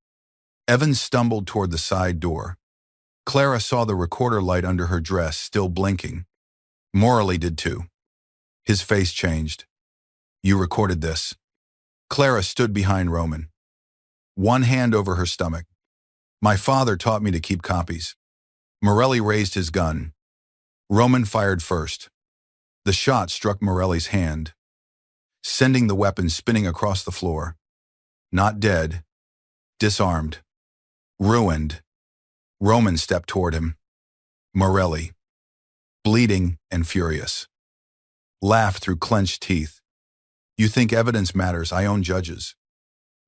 Evan stumbled toward the side door. Clara saw the recorder light under her dress still blinking. Morelli did too. His face changed. "You recorded this." Clara stood behind Roman, one hand over her stomach. "My father taught me to keep copies." Morelli raised his gun. Roman fired first. The shot struck Morelli's hand, sending the weapon spinning across the floor. Not dead, disarmed, ruined. Roman stepped toward him. Morelli, bleeding and furious, laughed through clenched teeth. "You think evidence matters? I own judges."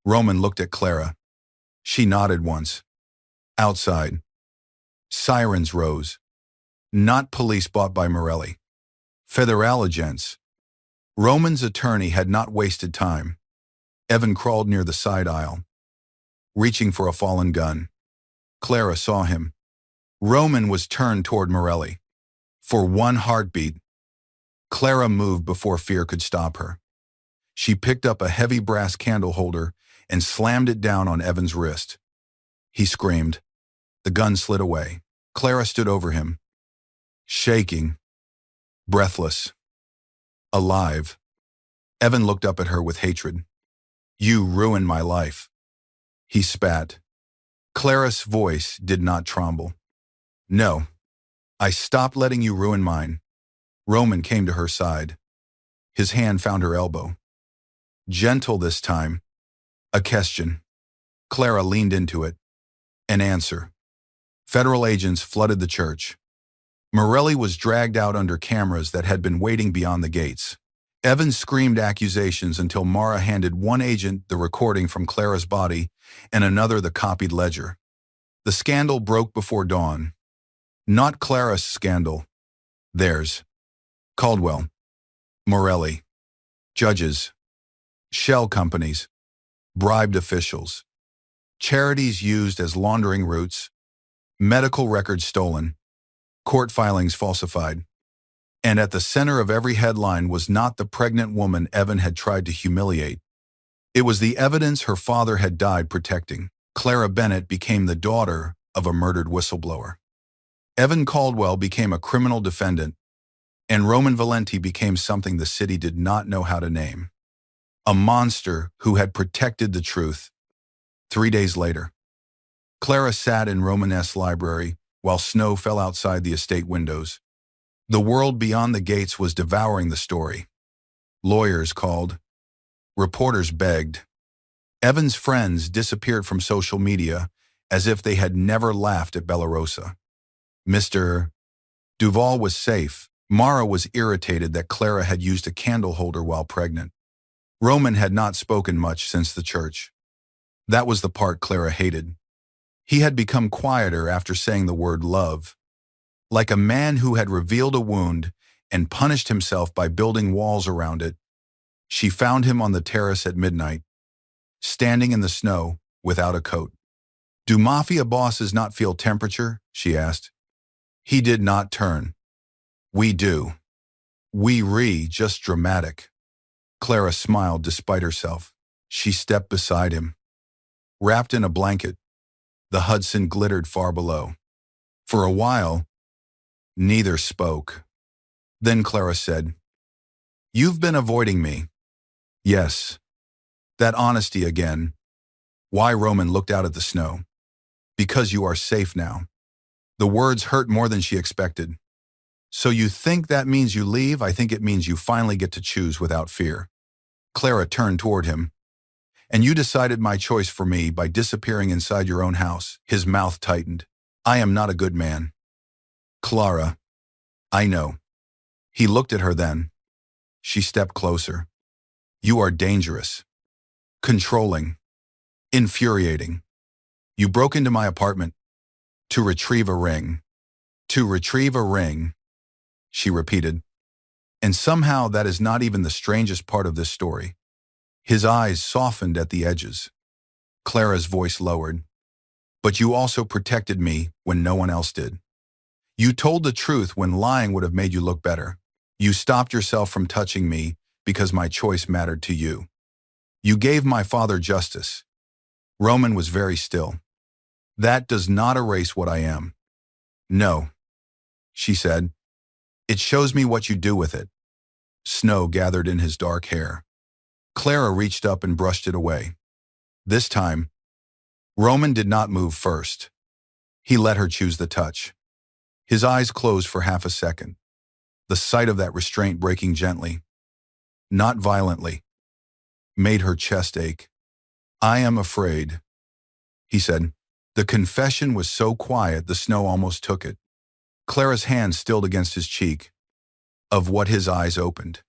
Roman looked at Clara. She nodded once. Outside, sirens rose. Not police bought by Morelli. Federal agents. Roman's attorney had not wasted time. Evan crawled near the side aisle, reaching for a fallen gun. Clara saw him. Roman was turned toward Morelli. For one heartbeat, Clara moved before fear could stop her. She picked up a heavy brass candle holder and slammed it down on Evan's wrist. He screamed. The gun slid away. Clara stood over him, shaking, breathless, alive. Evan looked up at her with hatred. "You ruined my life." He spat. Clara's voice did not tremble. "No, I stopped letting you ruin mine." Roman came to her side. His hand found her elbow. Gentle this time. A question. Clara leaned into it. An answer. Federal agents flooded the church. Morelli was dragged out under cameras that had been waiting beyond the gates. Evan screamed accusations until Mara handed one agent the recording from Clara's body and another the copied ledger. The scandal broke before dawn. Not Clara's scandal. Theirs. Caldwell. Morelli. Judges. Shell companies. Bribed officials. Charities used as laundering routes. Medical records stolen. Court filings falsified. And at the center of every headline was not the pregnant woman Evan had tried to humiliate. It was the evidence her father had died protecting. Clara Bennett became the daughter of a murdered whistleblower. Evan Caldwell became a criminal defendant, and Roman Valenti became something the city did not know how to name. A monster who had protected the truth. 3 days later, Clara sat in Romanesque library while snow fell outside the estate windows. The world beyond the gates was devouring the story. Lawyers called. Reporters begged. Evan's friends disappeared from social media as if they had never laughed at Bellarosa. Mr. Duval was safe. Mara was irritated that Clara had used a candle holder while pregnant. Roman had not spoken much since the church. That was the part Clara hated. He had become quieter after saying the word love. Like a man who had revealed a wound and punished himself by building walls around it, she found him on the terrace at midnight, standing in the snow without a coat. Do mafia bosses not feel temperature? She asked. He did not turn. We do. Just dramatic. Clara smiled despite herself. She stepped beside him. Wrapped in a blanket, the Hudson glittered far below. For a while, neither spoke. Then Clara said, "You've been avoiding me." "Yes." That honesty again. Why? Roman looked out at the snow. "Because you are safe now." The words hurt more than she expected. "So you think that means you leave?" "I think it means you finally get to choose without fear." Clara turned toward him. "And you decided my choice for me by disappearing inside your own house." His mouth tightened. "I am not a good man." "Clara, I know." He looked at her then. She stepped closer. "You are dangerous. Controlling. Infuriating. You broke into my apartment to retrieve a ring." "To retrieve a ring," she repeated. "And somehow that is not even the strangest part of this story." His eyes softened at the edges. Clara's voice lowered. "But you also protected me when no one else did. You told the truth when lying would have made you look better. You stopped yourself from touching me because my choice mattered to you. You gave my father justice." Roman was very still. "That does not erase what I am." "No," she said. "It shows me what you do with it." Snow gathered in his dark hair. Clara reached up and brushed it away. This time, Roman did not move first. He let her choose the touch. His eyes closed for half a second. The sight of that restraint breaking gently, not violently, made her chest ache. "I am afraid," he said. The confession was so quiet the snow almost took it. Clara's hand stilled against his cheek. "Of what?" His eyes opened.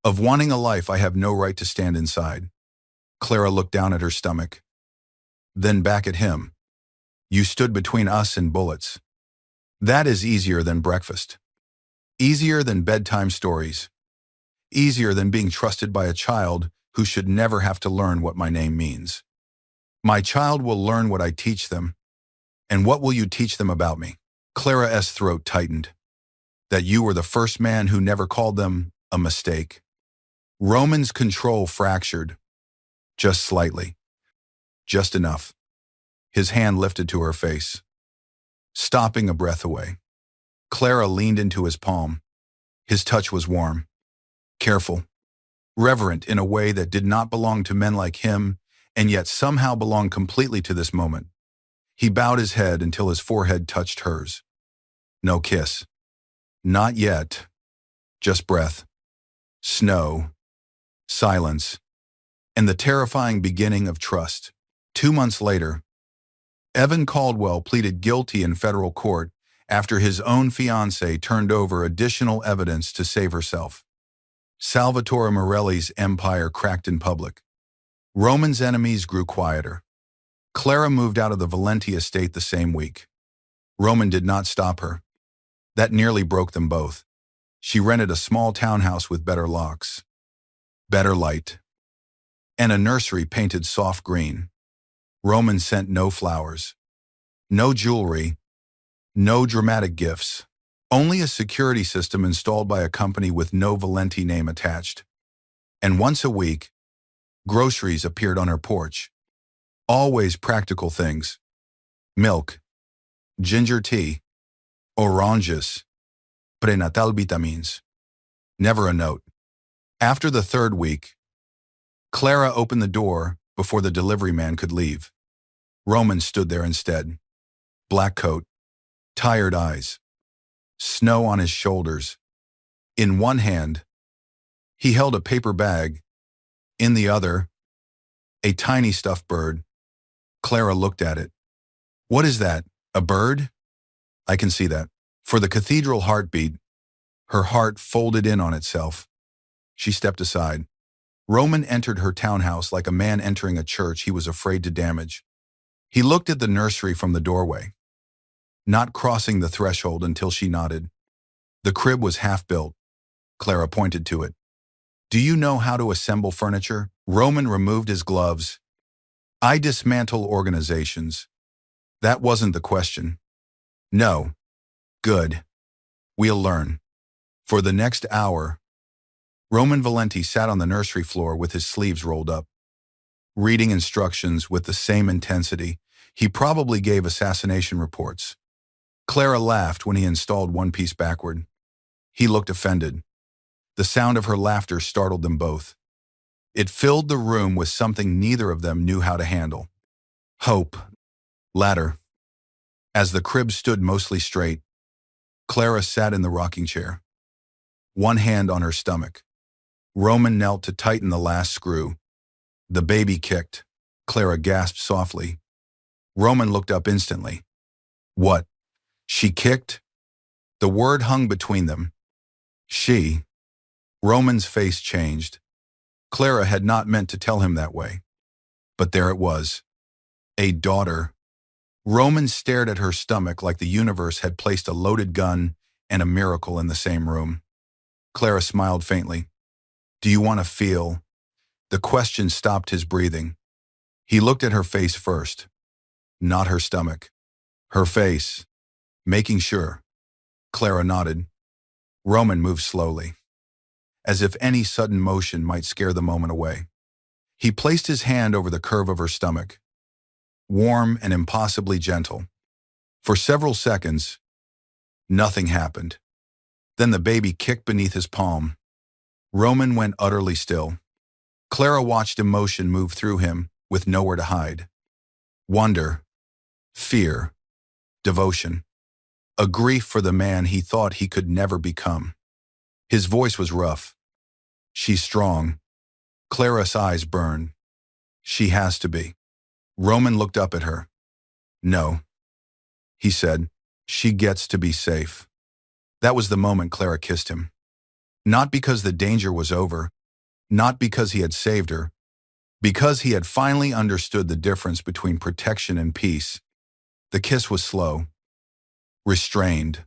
"Of wanting a life I have no right to stand inside." Clara looked down at her stomach, then back at him. "You stood between us and bullets. That is easier than breakfast. Easier than bedtime stories. Easier than being trusted by a child who should never have to learn what my name means. My child will learn what I teach them. And what will you teach them about me?" Clara's throat tightened. "That you were the first man who never called them a mistake." Roman's control fractured. Just slightly. Just enough. His hand lifted to her face, stopping a breath away. Clara leaned into his palm. His touch was warm, careful, reverent in a way that did not belong to men like him, and yet somehow belonged completely to this moment. He bowed his head until his forehead touched hers. No kiss. Not yet. Just breath. Snow. Silence. And the terrifying beginning of trust. 2 months later, Evan Caldwell pleaded guilty in federal court after his own fiancée turned over additional evidence to save herself. Salvatore Morelli's empire cracked in public. Roman's enemies grew quieter. Clara moved out of the Valenti estate the same week. Roman did not stop her. That nearly broke them both. She rented a small townhouse with better locks, better light, and a nursery painted soft green. Roman sent no flowers, no jewelry, no dramatic gifts, only a security system installed by a company with no Valenti name attached. And once a week, groceries appeared on her porch. Always practical things. Milk, ginger tea, oranges, prenatal vitamins. Never a note. After the 3rd week, Clara opened the door before the delivery man could leave. Roman stood there instead. Black coat, tired eyes, snow on his shoulders. In one hand, he held a paper bag. In the other, a tiny stuffed bird. Clara looked at it. "What is that? A bird?" "I can see that." For the cathedral heartbeat, her heart folded in on itself. She stepped aside. Roman entered her townhouse like a man entering a church he was afraid to damage. He looked at the nursery from the doorway, not crossing the threshold until she nodded. The crib was half-built. Clara pointed to it. "Do you know how to assemble furniture?" Roman removed his gloves. "I dismantle organizations. That wasn't the question. No. Good. We'll learn. For the next hour, Roman Valenti sat on the nursery floor with his sleeves rolled up, reading instructions with the same intensity he probably gave assassination reports. Clara laughed when he installed one piece backward. He looked offended. The sound of her laughter startled them both. It filled the room with something neither of them knew how to handle. Hope. Ladder. As the crib stood mostly straight, Clara sat in the rocking chair, one hand on her stomach. Roman knelt to tighten the last screw. The baby kicked. Clara gasped softly. Roman looked up instantly. What? She kicked? The word hung between them. She. Roman's face changed. Clara had not meant to tell him that way. But there it was. A daughter. Roman stared at her stomach like the universe had placed a loaded gun and a miracle in the same room. Clara smiled faintly. Do you want to feel? The question stopped his breathing. He looked at her face first. Not her stomach. Her face. Making sure. Clara nodded. Roman moved slowly, as if any sudden motion might scare the moment away. He placed his hand over the curve of her stomach, warm and impossibly gentle. For several seconds, nothing happened. Then the baby kicked beneath his palm. Roman went utterly still. Clara watched emotion move through him with nowhere to hide. Wonder, fear, devotion, a grief for the man he thought he could never become. His voice was rough. She's strong. Clara's eyes burned. She has to be. Roman looked up at her. No, he said. She gets to be safe. That was the moment Clara kissed him. Not because the danger was over, not because he had saved her, because he had finally understood the difference between protection and peace. The kiss was slow, restrained,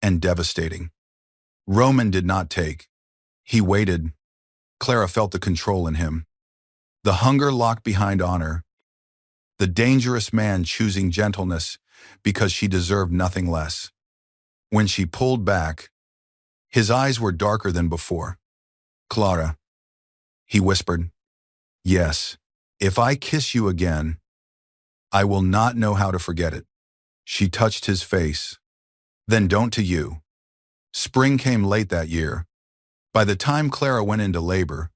and devastating. Roman did not take. He waited. Clara felt the control in him. The hunger locked behind honor. The dangerous man choosing gentleness because she deserved nothing less. When she pulled back, his eyes were darker than before. Clara, he whispered. Yes, if I kiss you again, I will not know how to forget it. She touched his face. Then don't to you. Spring came late that year. By the time Clara went into labor,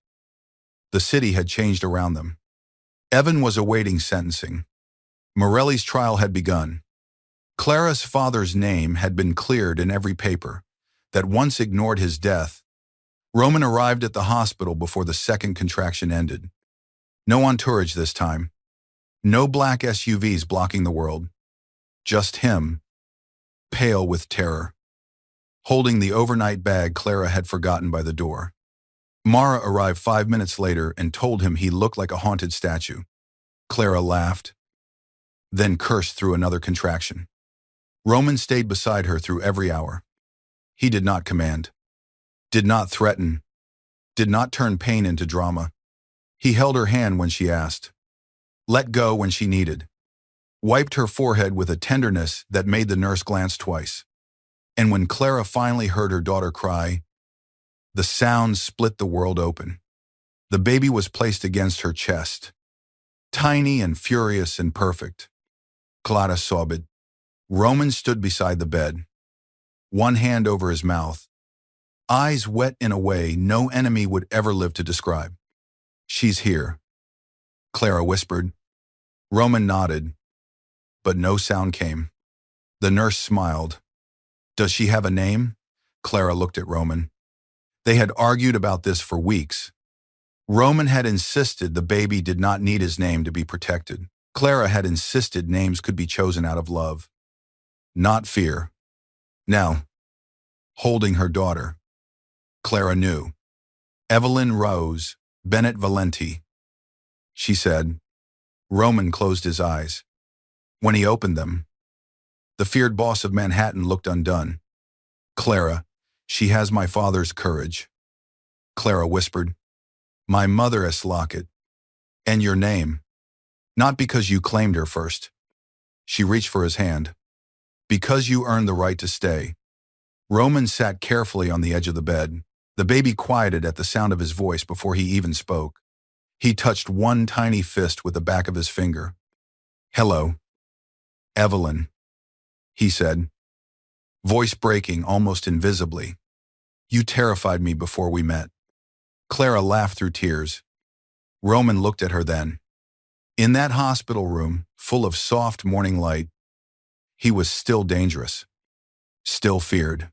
the city had changed around them. Evan was awaiting sentencing. Morelli's trial had begun. Clara's father's name had been cleared in every paper that once ignored his death. Roman arrived at the hospital before the second contraction ended. No entourage this time. No black SUVs blocking the world. Just him, pale with terror, holding the overnight bag Clara had forgotten by the door. Mara arrived 5 minutes later and told him he looked like a haunted statue. Clara laughed, then cursed through another contraction. Roman stayed beside her through every hour. He did not command, did not threaten, did not turn pain into drama. He held her hand when she asked, let go when she needed, wiped her forehead with a tenderness that made the nurse glance twice. And when Clara finally heard her daughter cry, the sound split the world open. The baby was placed against her chest, tiny and furious and perfect. Clara sobbed. Roman stood beside the bed, one hand over his mouth, eyes wet in a way no enemy would ever live to describe. She's here, Clara whispered. Roman nodded, but no sound came. The nurse smiled. Does she have a name? Clara looked at Roman. They had argued about this for weeks. Roman had insisted the baby did not need his name to be protected. Clara had insisted names could be chosen out of love, not fear. Now, holding her daughter, Clara knew. Evelyn Rose Bennett Valenti, she said. Roman closed his eyes. When he opened them, the feared boss of Manhattan looked undone. Clara, she has my father's courage. Clara whispered. My mother, S. Lockett. And your name. Not because you claimed her first, She reached for his hand. Because you earned the right to stay. Roman sat carefully on the edge of the bed. The baby quieted at the sound of his voice before he even spoke. He touched one tiny fist with the back of his finger. Hello, Evelyn, he said, voice breaking almost invisibly. You terrified me before we met. Clara laughed through tears. Roman looked at her then. In that hospital room, full of soft morning light, he was still dangerous, still feared,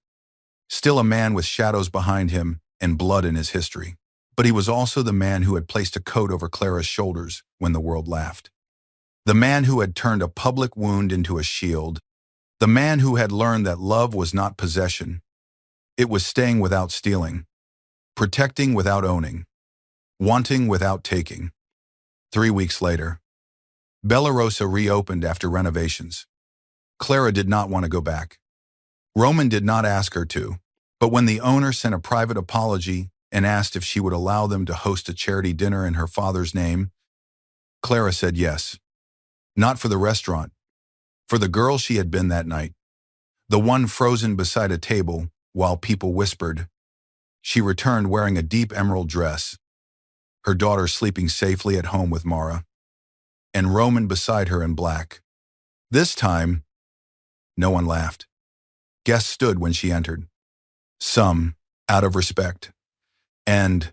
still a man with shadows behind him and blood in his history. But he was also the man who had placed a coat over Clara's shoulders when the world laughed. The man who had turned a public wound into a shield. The man who had learned that love was not possession. It was staying without stealing, protecting without owning, wanting without taking. 3 weeks later, Bella Rosa reopened after renovations. Clara did not want to go back. Roman did not ask her to, but when the owner sent a private apology and asked if she would allow them to host a charity dinner in her father's name, Clara said yes. Not for the restaurant, for the girl she had been that night, the one frozen beside a table while people whispered. She returned wearing a deep emerald dress, her daughter sleeping safely at home with Mara, and Roman beside her in black. This time, no one laughed. Guests stood when she entered. Some out of respect, and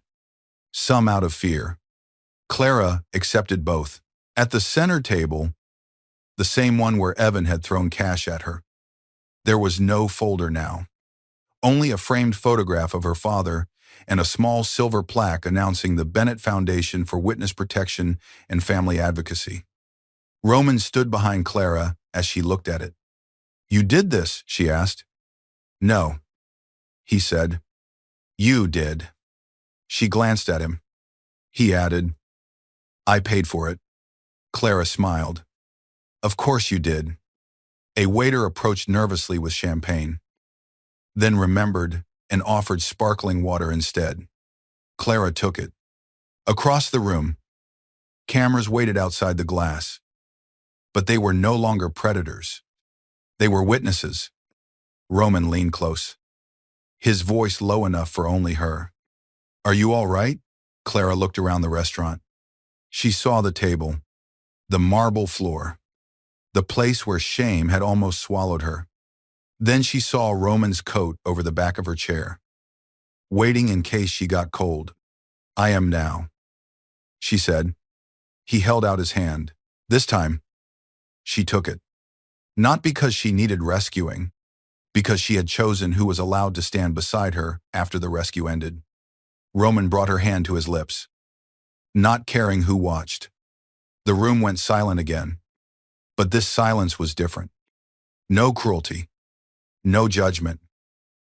some out of fear. Clara accepted both. At the center table, the same one where Evan had thrown cash at her, there was no folder now. Only a framed photograph of her father and a small silver plaque announcing the Bennett Foundation for Witness Protection and Family Advocacy. Roman stood behind Clara as she looked at it. You did this, she asked. No, he said. You did. She glanced at him. He added, I paid for it. Clara smiled. Of course you did. A waiter approached nervously with champagne, then remembered and offered sparkling water instead. Clara took it. Across the room, cameras waited outside the glass. But they were no longer predators. They were witnesses. Roman leaned close, his voice low enough for only her. Are you all right? Clara looked around the restaurant. She saw the table, the marble floor, the place where shame had almost swallowed her. Then she saw Roman's coat over the back of her chair, waiting in case she got cold. I am now, she said. He held out his hand. This time, she took it. Not because she needed rescuing, because she had chosen who was allowed to stand beside her after the rescue ended. Roman brought her hand to his lips, not caring who watched. The room went silent again, but this silence was different. No cruelty, no judgment,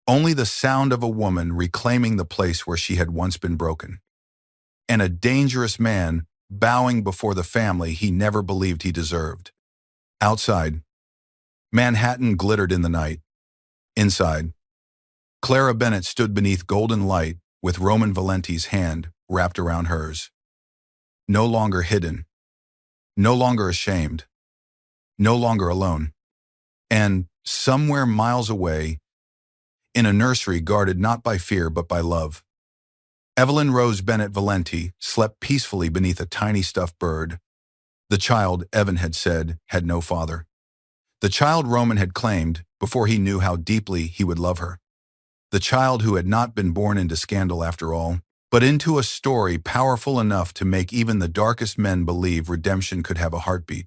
only the sound of a woman reclaiming the place where she had once been broken, and a dangerous man bowing before the family he never believed he deserved. Outside, Manhattan glittered in the night. Inside, Clara Bennett stood beneath golden light with Roman Valenti's hand wrapped around hers. No longer hidden, no longer ashamed, no longer alone. And somewhere miles away, in a nursery guarded not by fear but by love, Evelyn Rose Bennett Valenti slept peacefully beneath a tiny stuffed bird. The child, Evan had said, had no father. The child Roman had claimed before he knew how deeply he would love her. The child who had not been born into scandal after all, but into a story powerful enough to make even the darkest men believe redemption could have a heartbeat.